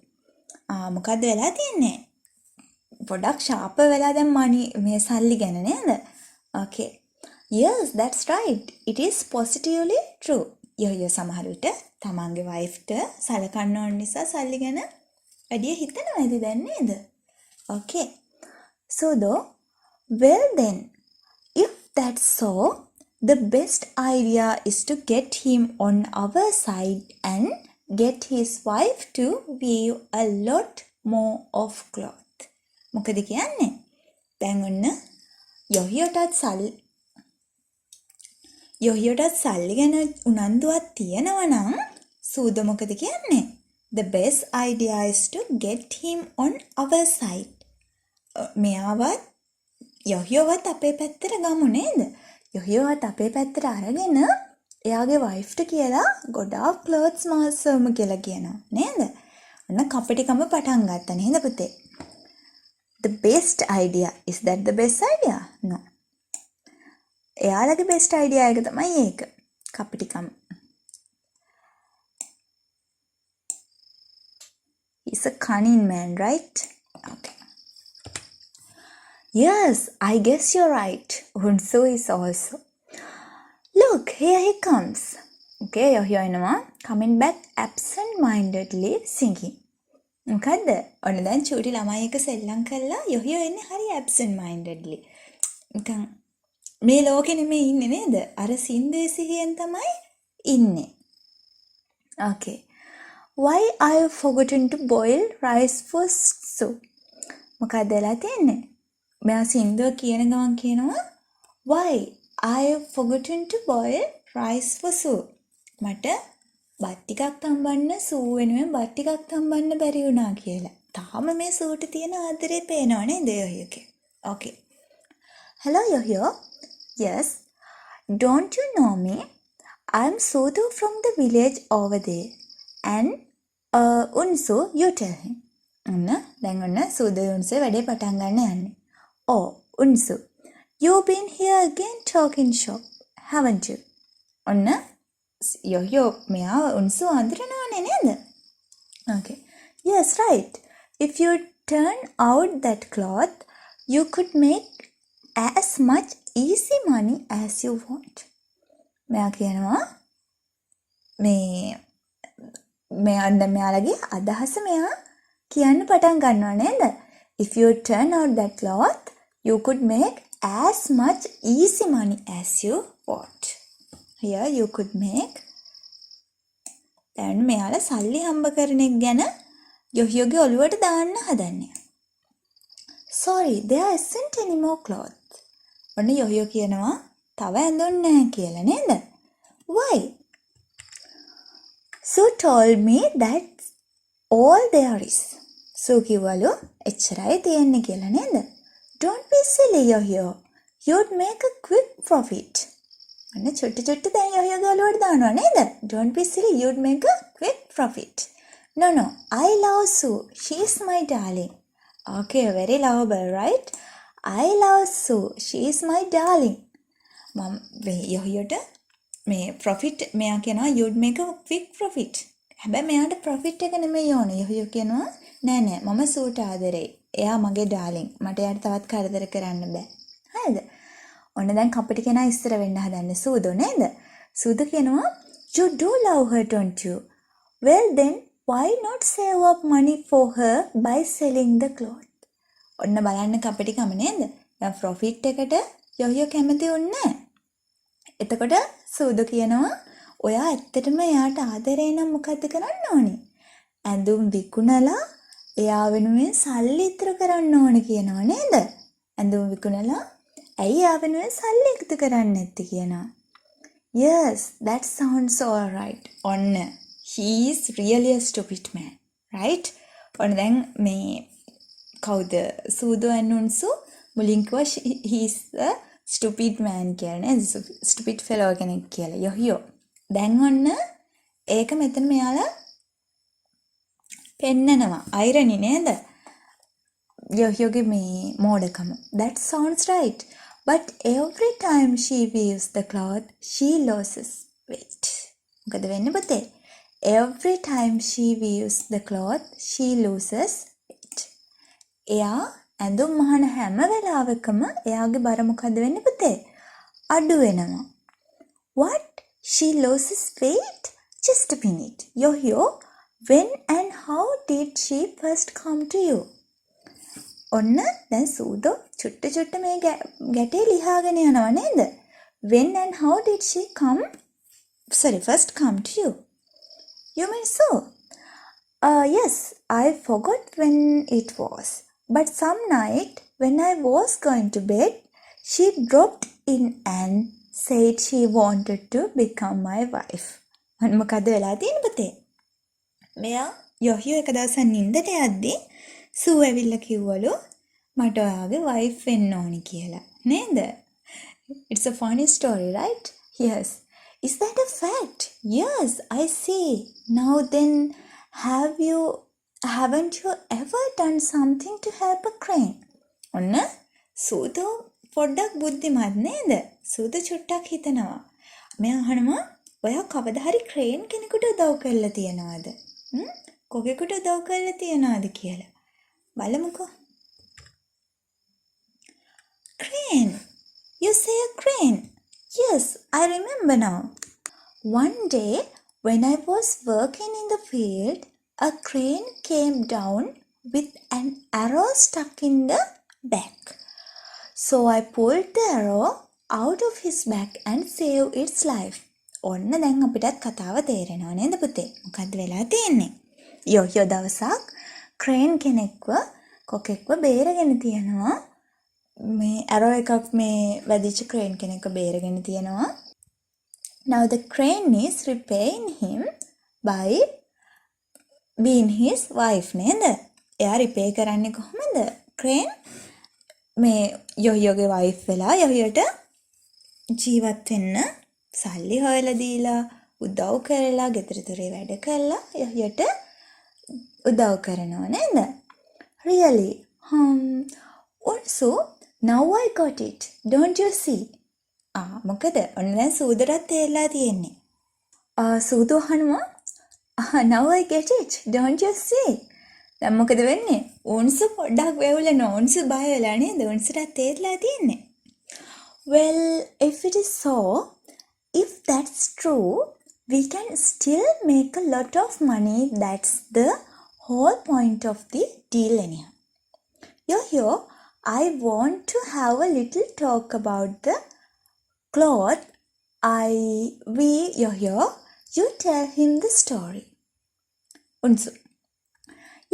මොකද්ද වෙලා තියන්නේ? පොඩක් sharper වෙලා දැන් money මේ සල්ලි ගැන නේද? Okay. Yes, that's right. It is positively true. Yo-Yo සමහර විට තමන්ගේ වයිෆ්ට සලකන්න ඕන නිසා සල්ලි ගැන වැඩි හිතනවා නේද දැන් නේද? Okay. So though, well then, if that's so, the best idea is to get him on our side and get his wife to weave a lot more of cloth. මොකද කියන්නේ? දැන් ඔන්න Yo-Yoටත් සල්ලි ගැන උනන්දුවක් තියෙනවා නම් සූද මොකද කියන්නේ? The best idea is to get him on our side. මෙයාවත් Yo-Yoවත් අපේ පැත්තට ගමු නේද? Yo-Yoවත් අපේ පැත්තට අරගෙන එයාගේ වයිෆ්ට කියලා ගොඩාක් ක්ලෝත්ස් මාසවමු කියලා කියනවා නේද? ඔන්න කපටිකම පටන් ගත්තා නේද පුතේ? The best idea. Is that the best idea? No. එයාලගේ best idea එක තමයි ඒක. කපටිකම. He's a cunning man, right? Okay. Yes, I guess you're right. Unsu is also. Look, here he comes. Okay, Yo-Yo එනවා. Coming back absent-mindedly singing. මොකද්ද? ඔන්න දැන් චූටි ළමයි එක සෙල්ලම් කළා Yo-Yo එන්නේ හරි absent-mindedly. නිකන් මේ ලෝකෙ නෙමෙයි ඉන්නේ නේද? අර සින්දුවේ සිහියෙන් තමයි ඉන්නේ. Okay. Why are you forgotten to boil rice for soup? මොකක්ද වෙලා තියෙන්නේ? මෙයා සින්දුව කියන ගමන් කියනවා Why are you forgotten to boil rice for soup? මට බත් ටිකක් තම්බන්න සූ වෙනුවෙන් බත් ටිකක් තම්බන්න බැරි වුණා කියලා. තාම මේ සූට තියෙන ආදරේ පේනව නේද Yo-Yoගේ? Okay. Hello Yo-Yo. Yes. Don't you know me? I'm Sudu from the village over there. And Unsu, you tell him. දැන් ඔන්න සූදු උන්සු වැඩේ පටන් ගන්න යන්නේ. Oh, Unsu, you've been here again talking shop, haven't you? ඔන්න Yo-Yo මෙයා උන්සු අඳුරනවනේ නේද? Okay. Yes, right. If you turn out that cloth, you could make as much easy money as you want. මෙයා කියනවා මෙයාලගේ අදහස මෙයා කියන්න පටන් ගන්නවා නේද? If you turn out that cloth, you could make as much easy money as you want. Here you could make. දැන් මෙයාලා සල්ලි හම්බ කරන එක ගැන Yo-Yoගේ ඔළුවට දාන්න හදන්නේ. sorry, there isn't any more cloth. ඔන්න යොහියෝ කියනවා තව ඇඳුම් නැහැ කියලා නේද? Why? Sue told me that's all there is. Sue කිව්වලු එච්චරයි තියෙන්නේ කියලා නේද? Don't be silly, යොහියෝ. You'd make a quick profit. ඔන්න චුට්ටි චුට්ටි දැන් යොහියෝගේ ඔලුවට දානවා නේද? Don't be silly, you'd make a quick profit. No, I love Sue. She's my darling. Okay, very lovable, right? I love Sue. She's my darling. මම යොහියට මේ profit මෙයා කියනවා you'd make a quick profit. හැබැයි මෙයාට profit එක නෙමෙයි ඕනේ. යොහියෝ කියනවා නෑ මම සූට ආදරෙයි. එයා මගේ darling. මට එයාට තවත් කරදර කරන්න බෑ. හරිද? ඔන්න දැන් කපටි කෙනා ඉස්සර වෙන්න හදන්නේ සූදෝ නේද? සූදෝ කියනවා you do love her, don't you? Well then why not save up money for her by selling the cloth? ඔන්න බලන්න කපටිකම නේද? දැන් profit එකට යොහියෝ කැමති වුණේ. එතකොට සූදු කියනවා ඔයා ඇත්තටම එයාට ආදරේ නම් මොකද්ද කරන්න ඕනේ? ඇඳුම් විකුණලා එයා වෙනුවෙන් සල්ලි ඉතුරු කරන්න ඕනේ කියනවා නේද? ඇඳුම් විකුණලා ඇයි එයා වෙනුවෙන් සල්ලි ඉතුරු කරන්නේ නැත්තේ කියනවා. Yes, that sounds all right. ඔන්න he is really a stupid man, right? ඔන්න දැන් මේ කවුද සූදෝ and උන්සු මුලින් කිව්වා he is a stupid man කියලා නේද? stupid fellow කෙනෙක් කියලා යොහියෝ. දැන් ඔන්න ඒක මෙතන මෙයාලා පෙන්නනවා. irony නේද? යොහියෝගේ මේ මෝඩකම. That sounds right. But every time she weaves the cloth, she loses weight. මොකද වෙන්නේ පුතේ? Every time she weaves the cloth, she loses weight. එයා ඇඳුම් මහන හැම වෙලාවකම එයාගේ බර මොකද වෙන්නේ පුතේ? අඩු වෙනවා. What? She loses weight? Just a minute. Yo-yo, when and how did she first come to you? ඔන්න දැන් සූදෝ චුට්ට මේ ගැටේ ලියාගෙන යනවා නේද? When and how did she first come to you? You mean so? Yes, I forgot when it was. But some night when I was going to bed, she dropped in and said she wanted to become my wife. අන්න මොකද වෙලා තියෙන්නේ පුතේ? මෙයා යොහියෝ එක දවසක් නිින්දට යද්දී සූ ඇවිල්ලා කිව්වලු මට ඔයාගේ wife වෙන්න ඕනි කියලා. නේද? It's a funny story, right? Yes. Is that a fact? Yes, I see. Now then, haven't you ever done something to help a crane? ඔන්න සූදෝ පොඩ්ඩක් බුද්ධිමත් නේද? සූදෝ චුට්ටක් හිතනවා. මෙයා අහනවා ඔයා කවදා හරි crane කෙනෙකුට උදව් කරලා තියනවද? කොහෙකුට උදව් කරලා තියනවද කියලා. බලමුකෝ. Crane. You say a crane. Yes, I remember now. One day, when I was working in the field, a crane came down with an arrow stuck in the back. So I pulled the arrow out of his back and saved its life. ඔන්න දැන් අපිටත් කතාව තේරෙනවා නේද පුතේ? මොකද්ද වෙලා තියෙන්නේ? යොහියෝ දවසක් crane කෙනෙක්ව කොකෙක්ව බේරගෙන තියනවා. මේ arrow එකක් මේ වැදිච්ච crane කෙනෙක්ව බේරගෙන තියනවා. Now the crane is repaying him by being his wife නේද? එයා රිපේ කරන්නේ කොහොමද? crane මේ යොහියෝගේ wife වෙලා යොහියට ජීවත් වෙන්න සල්ලි හොයලා දීලා උදව් කරලා ගෙදර දොරේ වැඩ කරලා යොහියට උදව් කරනවා නේද? Really? Also now I got it. Don't you see? මොකද ඔන්න දැන් සූදරත් තේරලා තියෙන්නේ. සූදු අහනවා now I get it. Don't you see? දැන් මොකද වෙන්නේ? උන්සු පොඩ්ඩක් වෙවුලනවා. උන්සු බය වෙලා නේද? උන්සුට තේරලා තියෙන්නේ. Well, if it is so, if that's true, we can still make a lot of money. That's the whole point of the deal anyhow. Yo, I want to have a little talk about the cloth. You tell him the story. Unsu.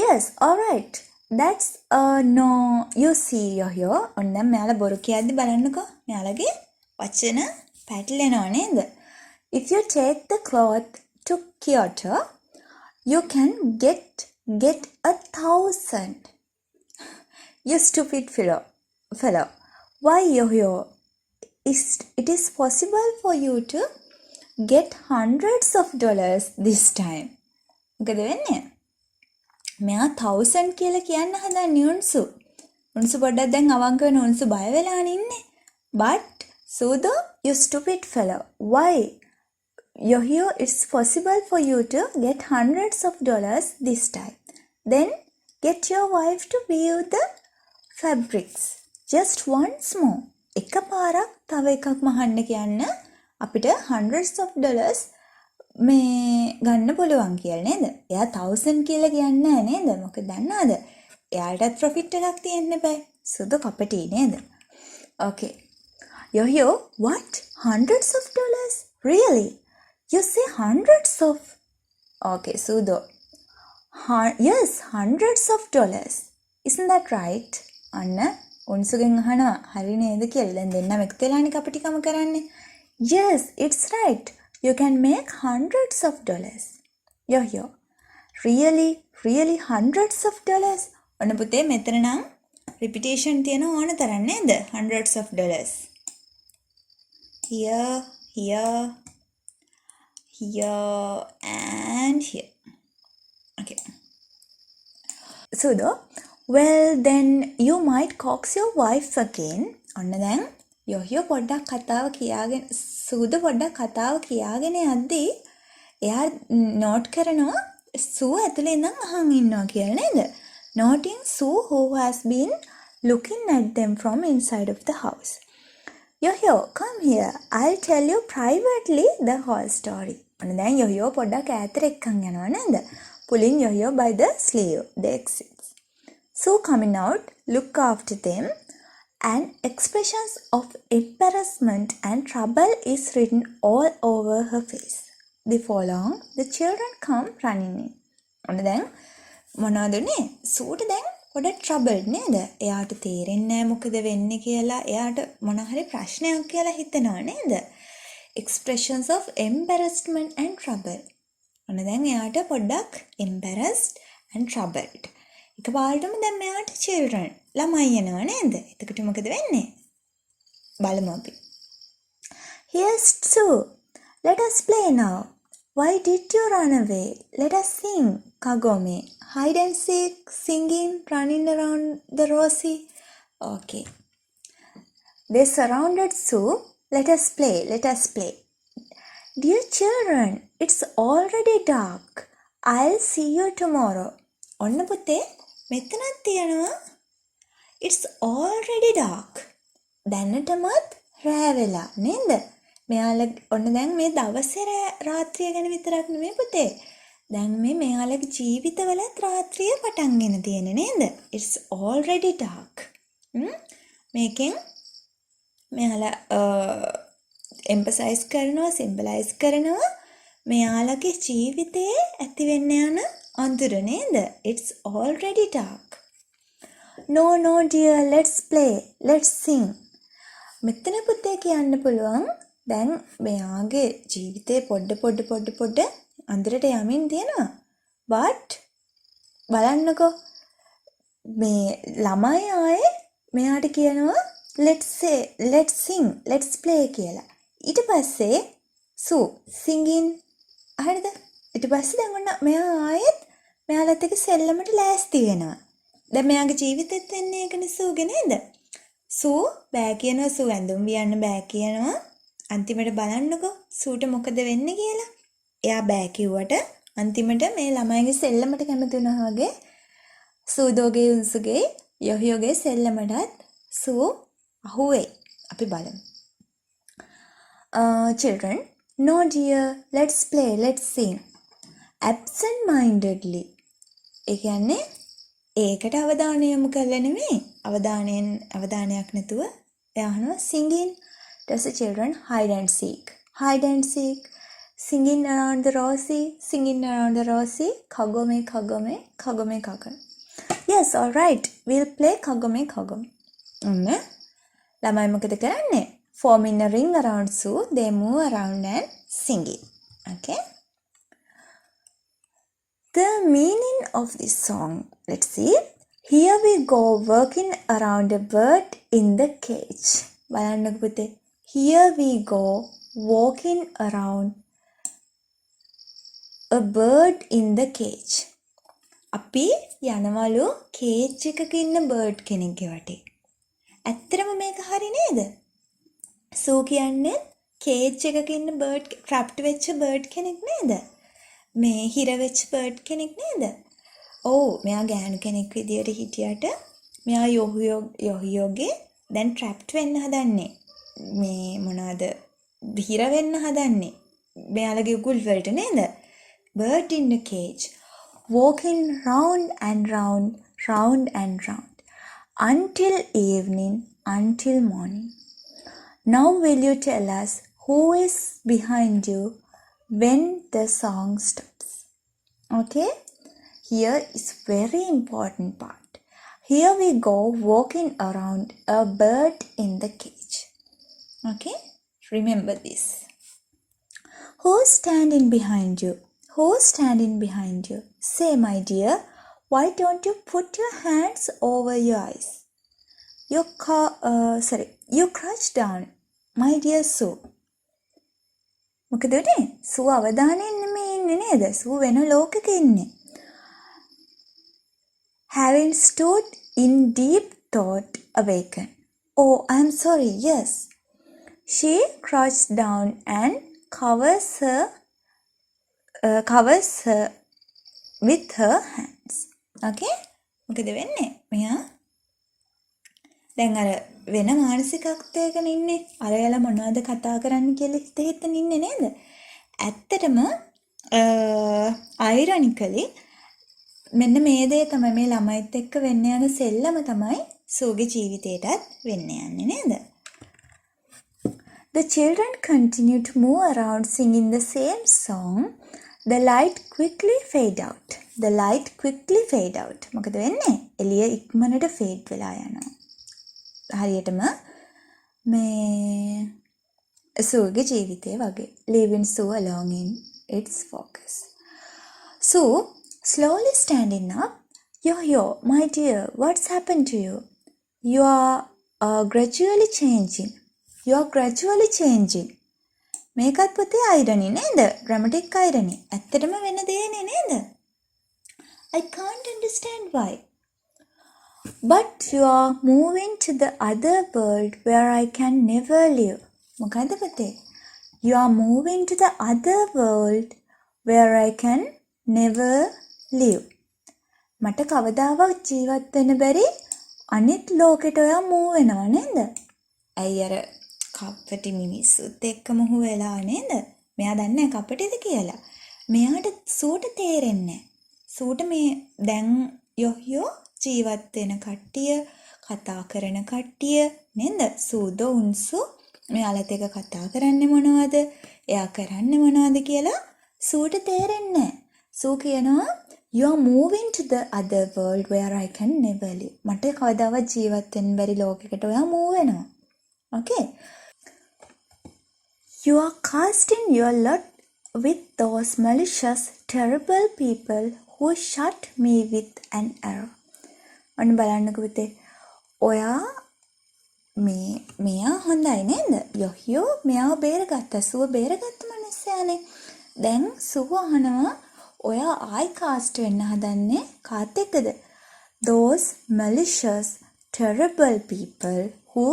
Yes, all right. That's no, you see here. ඔන්න මෙයාලා බොරු කියද්දි බලන්නකෝ. මෙයාලගේ වචන පැටලෙනව නේද? If you take the cloth to Kyoto, you can get 1,000. You stupid fellow. Why yo? It is possible for you to get hundreds of dollars this time. මොකද වෙන්නේ? මෙයා 1000 කියලා කියන්න හදන්නේ උන්සු. උන්සු පොඩ්ඩක් දැන් අවංක වෙන උන්සු බය වෙලානේ ඉන්නේ. But Sudo, you stupid fellow. Why? Yo, it's possible for you to get hundreds of dollars this time. Then get your wife to weave the fabrics. Just once more. එකපාරක් තව එකක් මහන්න කියන්න අපිට hundreds of dollars මේ ගන්න පුළුවන් කියලා නේද? එයා 1000 කියලා කියන්නේ නැහැ නේද? මොකද දන්නවද? එයාටත් profit එකක් තියෙන්න බෑ. සුදු කපටි නේද? Okay. Yo, what? Hundreds of dollars? Really? You say hundreds of? Okay, Sudo. Yes, hundreds of dollars. Isn't that right? Anna, උන්සුගෙන් අහනවා හරි නේද කියලා. දැන් දෙන්නම එකතු වෙලානේ කපටිකම කරන්නේ. Yes, it's right. You can make hundreds of dollars. Yo. Really hundreds of dollars? ඔන්න පුතේ මෙතන නම් repetition තියෙන ඕන තරම් නේද? Hundreds of dollars. Here and here. Okay. Sudo, well then you might coax your wife again. ඔන්න දැන් යොහියෝ පොඩ්ඩක් කතාව කියාගෙන සූද පොඩ්ඩක් කතාව කියාගෙන යද්දී එයා නෝට් කරනවා සූ ඇතුලේ ඉඳන් අහන් ඉන්නවා කියලා නේද? Noting Sue who has been looking at them from inside of the house. Yo, come here. I'll tell you privately the whole story. ඔන්න දැන් යොහියෝ පොඩ්ඩක් ඈතට එක්කන් යනවා නේද? Pulling Yo by the sleeve. They exit. Sue coming out, look after them. And expressions of embarrassment and trouble is written all over her face. Before long, the children come running in. ඔන්න දැන් මොනවද නේ? සූට දැන් පොඩ trouble නේද? එයාට තේරෙන්නේ නැහැ මොකද වෙන්නේ කියලා. එයාට මොන හරි ප්‍රශ්නයක් කියලා හිතනවා නේද? Expressions of embarrassment and trouble. ඔන්න දැන් එයාට පොඩ්ඩක් embarrassed and troubled. එකපාරටම දැන් මෙයාට children ළමයි එනවා නේද? එතකොට මොකද වෙන්නේ? බලමු අපි. Here's Sue. Let us play now. Why did you run away? Let us sing. Kagome. Hide and seek, singing, running around the rosy. Okay. They surrounded Sue. Let us play. Dear children, it's already dark. I'll see you tomorrow. ඔන්න පුතේ මෙතනක් තියෙනවා. It's already dark. දැනටමත් රෑ වෙලා නේද? මෙයාලා ඔන්න දැන් මේ දවසේ රාත්‍රිය ගැන විතරක් නෙමෙයි පුතේ. දැන් මෙයාලගේ ජීවිතවලත් රාත්‍රිය පටන්ගෙන තියෙන නේද? It's already dark. මේකෙන් මෙයාලා emphasize කරනවා, symbolize කරනවා මෙයාලගේ ජීවිතයේ ඇති වෙන්න යන අඳුර නේද? It's already dark. No dear, let's play, let's sing. මෙතන පුතේ කියන්න පුළුවන් දැන් මෙයාගේ ජීවිතේ පොඩ අඳුරට යමින් තියෙනවා. but බලන්නකෝ මේ ළමයි ආයේ මෙයාට කියනවා let's sing, let's play කියලා. ඊට පස්සේ Sue singing හරිද? ඊට පස්සේ දැන් ඔන්න මෙයා ආයෙත් මෙයාලත් එක්ක සෙල්ලමට ලෑස්ති වෙනවා. දැන් මෙයාගේ ජීවිතෙත් වෙන්නේ ඒකනේ සූගේ නේද? සූ බෑ කියනවා, සූ ඇඳුම් වියන්න බෑ කියනවා. අන්තිමට බලන්නකෝ සූට මොකද වෙන්නේ කියලා. එයා බෑ කිව්වට අන්තිමට මේ ළමයිගේ සෙල්ලමට කැමති වුණා වගේ සූදෝගේ උන්සුගේ යොහියෝගේ සෙල්ලමටත් සූ අහුවේ. අපි බලමු. Children, no dear, let's play, let's sing. Absent-mindedly. ඒ කියන්නේ ඒකට අවධානය යොමු කරලා නෙමෙයි. අවධානයක් නැතුව එයා අහනවා singing. Does the children hide and seek. Singing around the rosy. Kagome. Yes, all right. We'll play Kagome Kagome. ඔන්න ළමයි මොකද කරන්නේ? Forming a ring around Sue, they move around and sing it. Okay? The meaning of this song, let's see. Here we go working around a bird in the cage. බලන්නකො පුතේ. Here we go walking around a bird in the cage. අපි යනවලු cage එකක ඉන්න bird කෙනෙක්ගේ වටේ. ඇත්තටම මේක හරි නේද? සූ කියන්නේ කේජ් එකක ඉන්න බර්ඩ් ට්‍රැප්ට් වෙච්ච බර්ඩ් කෙනෙක් නේද? මේ හිර වෙච්ච බර්ඩ් කෙනෙක් නේද? ඔව් මෙයා ගෑනු කෙනෙක් විදියට හිටියට මෙයා යොහියෝගේ දැන් ට්‍රැප්ට් වෙන්න හදන්නේ. මේ මොනවාද? හිර වෙන්න හදන්නේ. මෙයාලගේ උගුල් වලට නේද? Bird in the cage. Walking round and round, round and round, until evening, until morning. Now will you tell us who is behind you when the song stops? Okay? Here is very important part. Here we go walking around a bird in the cage. Okay? Remember this. Who's standing behind you? Who's standing behind you? Say, my dear, why don't you put your hands over your eyes? You crouch down, my dear Sue. මොකද උනේ? සූ අවධානයෙන් නෙමෙයි ඉන්නේ නේද? සූ වෙන ලෝකෙක ඉන්නේ. Having stood in deep thought awakened. Oh, I'm sorry, yes. She crouched down and covers her with her hands. Okay? මොකද වෙන්නේ? මෙයා දැන් අර වෙන මානසිකත්වයකන ඉන්නේ. අරයලා මොනවද කතා කරන්න කියලා හිතෙන්න ඉන්නේ නේද? ඇත්තටම ironically මෙන්න මේ දේ තමයි මේ ළමයිත් එක්ක වෙන්න යන සෙල්ලම තමයි සූගේ ජීවිතේටත් වෙන්න යන්නේ නේද? The children continue to move around singing the same song. The light quickly fade out. The light quickly fade out. මොකද වෙන්නේ? එළිය ඉක්මනට fade වෙලා යනවා. හරියටම මේ සූගේ ජීවිතේ වගේ. Leaving Sue alone in its focus. Sue slowly standing up. Yo, my dear, what's happened to you? You are gradually changing. You are gradually changing. මේකත් පුතේ irony නේද? dramatic irony. ඇත්තටම වෙන දෙයනේ නේද? I can't understand why. But you are moving to the other world where I can never live. මොකද පුතේ? You are moving to the other world where I can never live. මට කවදාවත් ජීවත් වෙන්න බැරි අනිත් ලෝකෙට ඔයා move වෙනවා නේද? ඇයි අර කපටි මිනිස්සුත් එක්කම හු වෙලා නේද? මෙයා දන්නේ කපටිද කියලා. මෙයාට සූට තේරෙන්නේ නැහැ. සූට මේ දැන් යොහියෝ ජීවත් වෙන කට්ටිය කතා කරන කට්ටිය නේද? සූදෝ උන්සු මෙයාලත් එක්ක කතා කරන්නේ මොනවද? එයා කරන්නේ මොනවද කියලා සූට තේරෙන්නේ නැහැ. සූ කියනවා you are moving to the other world where I can never live. මට කවදාවත් ජීවත් වෙන්න බැරි ලෝකයකට ඔයා move වෙනවා. Okay? You are casting your lot with those malicious, terrible people who shot me with an arrow. ඔන්න බලන්නකෝ පුතේ. ඔයා මෙයා හොඳයි නේද? යොහියෝ මෙයාව බේරගත්තා. සුව බේරගත්ත මිනිස්සයානේ. දැන් සුව අහනවා ඔයා ආයි කාස්ට් වෙන්න හදන්නේ කාත් එක්කද? Those malicious, terrible people who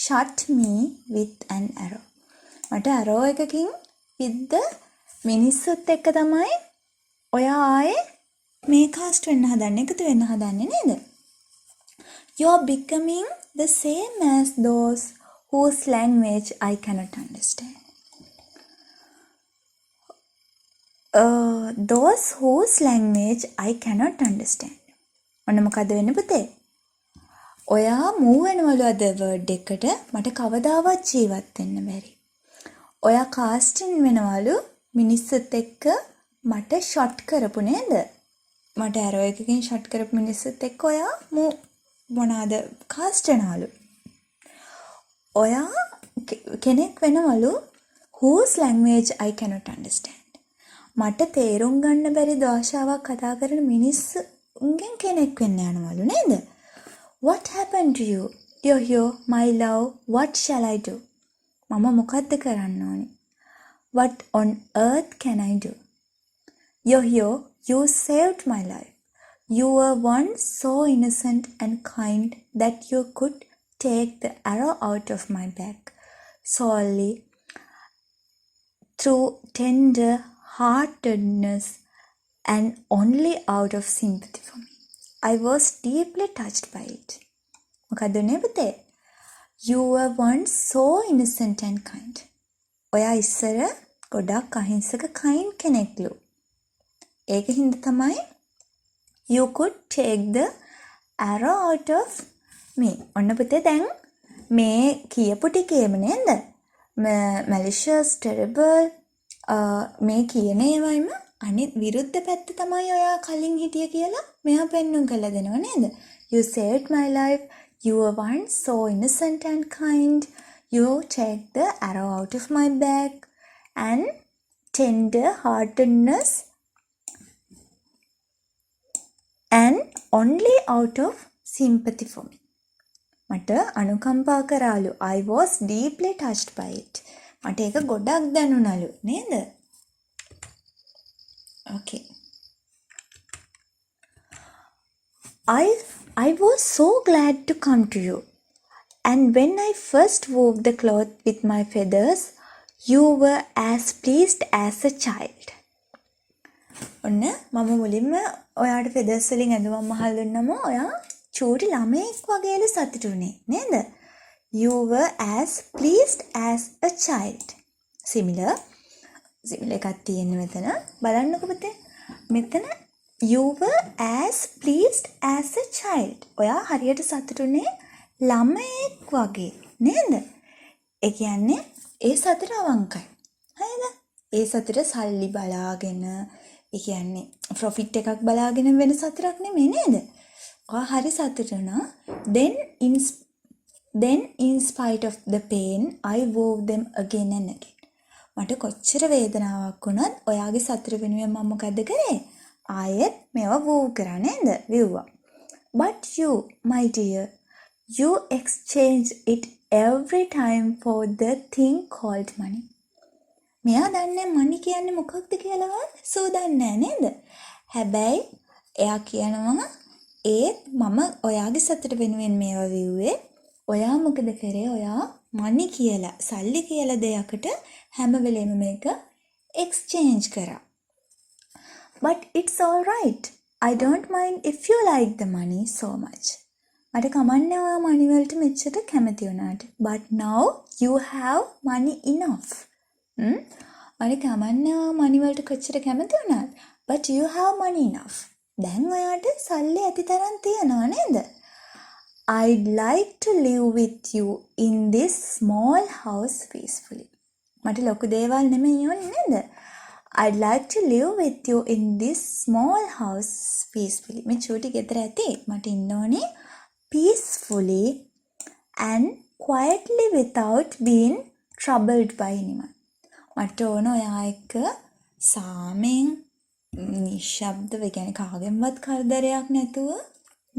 shot me with an arrow. මට arrow එකකින් විද්ද මිනිස්සුත් එක්ක තමයි ඔයා ආයේ මේ කාස්ට් වෙන්න හදන්නේ එකතු වෙන්න හදන්නේ නේද? You are becoming the same as those whose language I cannot understand. Those whose language I cannot understand. ඔන්න මොකද වෙන්නේ පුතේ? ඔයා move වෙනවලු අද word එකට මට කවදාවත් ජීවත් වෙන්න බැරි. ඔයා casting වෙනවලු මිනිස්සුත් එක්ක මට shot කරපු නේද? මට ඇරෝ එකකින් ෂොට් කරපු මිනිස්සුත් එක්ක ඔයා මොනාද කාස්ට් වෙනවලු. ඔයා කෙනෙක් වෙනවලු whose language I cannot understand. මට තේරුම් ගන්න බැරි භාෂාවක් කතා කරන මිනිස්සුන්ගෙන් කෙනෙක් වෙන්න යනවලු නේද? What happened to you? Yo, my love, what shall I do? මම මොකද්ද කරන්න ඕනේ? What on earth can I do? Yo, you saved my life. You were once so innocent and kind that you could take the arrow out of my back solely through tender heartedness and only out of sympathy for me. I was deeply touched by it. මොකද උනේ පුතේ? You were once so innocent and kind. ඔයා ඉස්සර ගොඩක් අහිංසක kind කෙනෙක්ලු. ඒක හින්දා තමයි you could take the arrow out of me. ඔන්න පුතේ දැන් මේ කියපු ටිකේම නේද? malicious, terrible මේ කියන ඒවායිම අනිත් විරුද්ධ පැත්ත තමයි ඔයා කලින් හිටිය කියලා මෙයා පෙන්නුම් කරලා දෙනවා නේද? You saved my life. You were once so innocent and kind. You take the arrow out of my back and tender heartedness and only out of sympathy for me. මට අනුකම්පා කරාලු. I was deeply touched by it. මට ඒක ගොඩක් දැනුණලු නේද? Okay. I was so glad to come to you. And when I first wove the cloth with my feathers, you were as pleased as a child. ඔන්න මම මුලින්ම ඔයාට feathers වලින් ඇඳුමක් මහල් දුන්නම ඔයා චූටි ළමයෙක් වගේලු සතුටු වුණේ නේද? You were as pleased as a child. Similar එකක් තියෙන මෙතන. බලන්නකො පුතේ. මෙතන you were as pleased as a child. ඔයා හරියට සතුටුනේ ළමයෙක් වගේ නේද? ඒ කියන්නේ ඒ සතුට අවංකයි. හරිද? ඒ සතුට සල්ලි බලාගෙන ඒ කියන්නේ ප්‍රොෆිට් එකක් බලාගෙන වෙන සතුටක් නෙමෙයි නේද? ඔයා හරි සතුටු වුණා. Then in spite of the pain I wove them again and again. මට කොච්චර වේදනාවක් වුණත් ඔයාගේ සතුට වෙනුවෙන් මම මොකද කරේ? ආයෙත් මේවා වූ කරා නේද? විව්වා. But you, my dear, you exchange it every time for the thing called money. මෙයා දන්නේ money කියන්නේ මොකක්ද කියලාවත් සූදන්නේ නේද? හැබැයි එයා කියනවා ඒත් මම ඔයාගේ සතුට වෙනුවෙන් මේවා විව්වේ. ඔයා මොකද කරේ? ඔයා money කියලා සල්ලි කියලා දෙයකට හැම වෙලෙම මේක exchange කරා. But it's all right. I don't mind if you like the money so much. මට කමන්නේ ඔයා money වලට මෙච්චර කැමති වුණාට. But now you have money enough. මට කමන්නේ ඔයා money වලට කොච්චර කැමති වුණාත්. But you have money enough. දැන් ඔයාට සල්ලි ඇති තරම් තියනවා නේද? I'd like to live with you in this small house peacefully. මට ලොකු දේවල් නෙමෙයි ඕනේ නේද? I'd like to live with you in this small house peacefully. මේ චූටි ගෙදර ඇති මට ඉන්න ඕනේ peacefully and quietly without being troubled by anyone. මට ඕන ඔයා එක්ක සාමෙන් නිශ්ශබ්දව කියන්නේ කාගෙන්වත් කරදරයක් නැතුව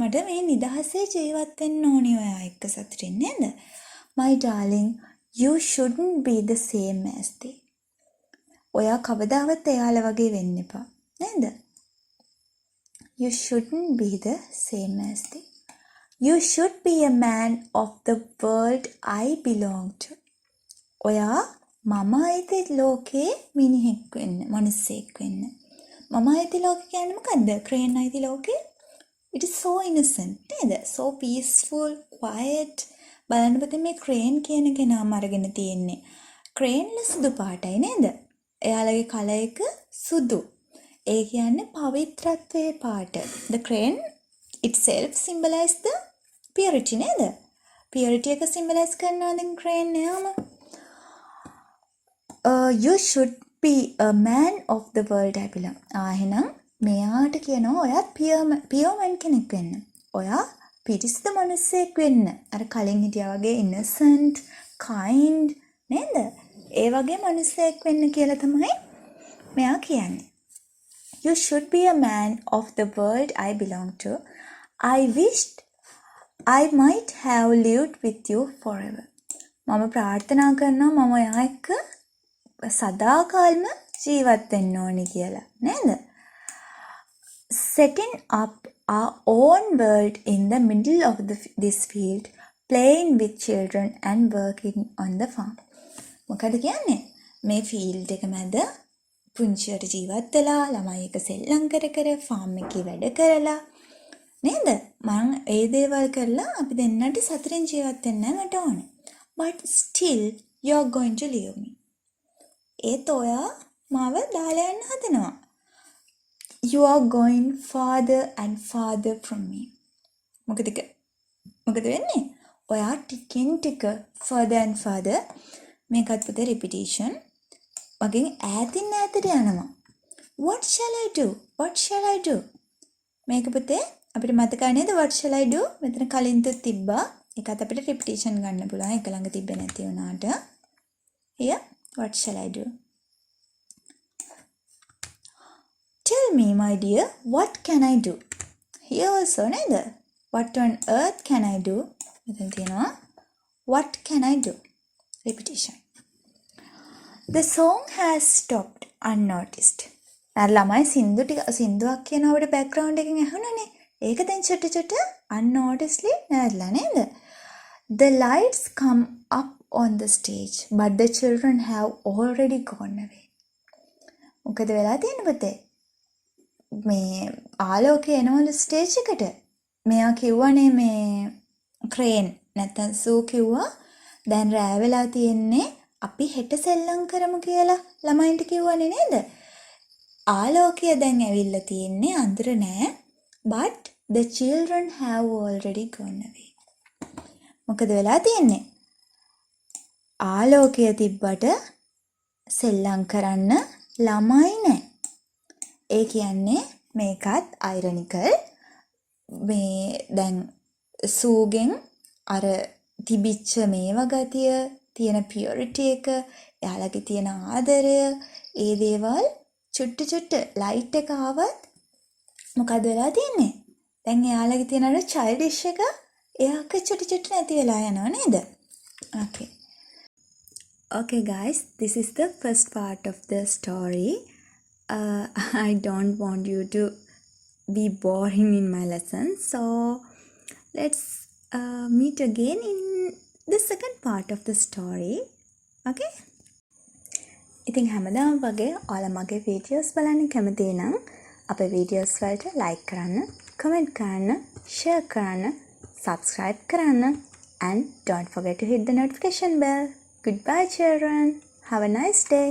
මට මේ නිදහසේ ජීවත් වෙන්න ඕනේ ඔයා එක්ක සතුටින් නේද? My darling, you shouldn't be the same as they. ඔයා කවදාවත් එයාලා වගේ වෙන්න එපා නේද? You shouldn't be the same as they. You should be a man of the world I belong to. ඔයා මම අයිති ලෝකේ මිනිහෙක් වෙන්න, මිනිස්සෙක් වෙන්න. මම අයිති ලෝකේ කියන්නේ මොකද්ද? ක්‍රේන් අයිති ලෝකේ. It is so innocent නේද? So peaceful, quiet. බලන්න පුතේ මේ ක්‍රේන් කියන කෙනාම අරගෙන තියෙන්නේ. ක්‍රේන්ල සුදු පාටයි නේද? එයාලගේ කලර් එක සුදු. ඒ කියන්නේ පවිත්‍රත්වයේ පාට. The crane itself symbolize the purity නේද? purity එක symbolize කරනවා දැන් crane නෑම. You should be a man of the world I belong. එහෙනම් මෙයාට කියනවා ඔයාත් පියර්මන් කෙනෙක් වෙන්න. ඔයා පිරිසිදු මිනිස්සෙක් වෙන්න. අර කලින් හිටියා වගේ innocent, kind නේද? ඒ වගේ මිනිස්සෙක් වෙන්න කියලා තමයි මෙයා කියන්නේ. You should be a man of the world I belong to. I wished I might have lived with you forever. මම ප්‍රාර්ථනා කරනවා මම ඔයා එක්ක සදාකාලම ජීවත් වෙන්න ඕනි කියලා. නේද? Setting up our own world in the middle of this field, playing with children and working on the farm. මොකද කියන්නේ? මේ ෆීල්ඩ් එක මැද පුංචියට ජීවත් වෙලා ළමයි එක සෙල්ලම් කර ෆාම් එකේ වැඩ කරලා නේද? මම ඒ දේවල් කරලා අපි දෙන්නට සතුටින් ජීවත් වෙන්න මට ඕනේ. But still you are going to leave me. ඒත් ඔයා මාව දාලා යන්න හදනවා. You are going farther and farther from me. මොකද වෙන්නේ? ඔයා ටිකෙන් ටික further and further මේකත් පුතේ repetition වගේ ඈතින් ඈතට යනවා. What shall I do? What shall I do? මේක පුතේ අපිට මතකයි නේද what shall I do? මෙතන කලින් තිබ්බා. ඒකත් අපිට repetition ගන්න පුළුවන්. එක ළඟ තිබ්බේ නැති වුණාට. Here what shall I do? Tell me, my dear, what can I do? Here also, neither. What on earth can I do? What can I do? Repetition. The song has stopped unnoticed. ළමයි සින්දුවක් කියනකොට background එකකින් ඇහුණානේ. ඒක දැන් චුට්ට unnoticedly නැරලා නේද? The lights come up on the stage, but the children have already gone away. මොකද වෙලා තියෙන්නේ පුතේ? මේ ආලෝකය එනවලු ස්ටේජ් එකට. මෙයා කිව්වනේ මේ ක්‍රේන් නැත්නම් සූ කිව්වා දැන් රෑ වෙලා තියෙන්නේ අපි හෙට සෙල්ලම් කරමු කියලා ළමයින්ට කිව්වනේ නේද? ආලෝකය දැන් ඇවිල්ලා තියෙන්නේ අඳුර නෑ. But the children have already gone away. මොකද වෙලා තියෙන්නේ? ආලෝකය තිබ්බට සෙල්ලම් කරන්න ළමයි නෑ. ඒ කියන්නේ මේකත් අයිරනිකල්. මේ දැන් සූගෙන් අර තිබිච්ච මේවා ගතිය තියෙන පියුරිටි එක එයාලගේ තියෙන ආදරය ඒ දේවල් චුට්ට ලයිට් එක ආවත් මොකද වෙලා තියෙන්නේ? දැන් එයාලගේ තියෙන අර චයිල්ඩිෂ් එක එයාක චුට්ට නැති වෙලා යනවා නේද? Okay guys, this is the first part of the story. I don't want you to be boring in my lesson, so let's meet again in the second part of the story. Okay? ඉතින් හැමදාම වගේ ඔයාලා මගේ videos බලන්න කැමති නම් අපේ videos වලට like කරන්න, comment කරන්න, share කරන්න, subscribe කරන්න and don't forget to hit the notification bell. Goodbye children. Have a nice day.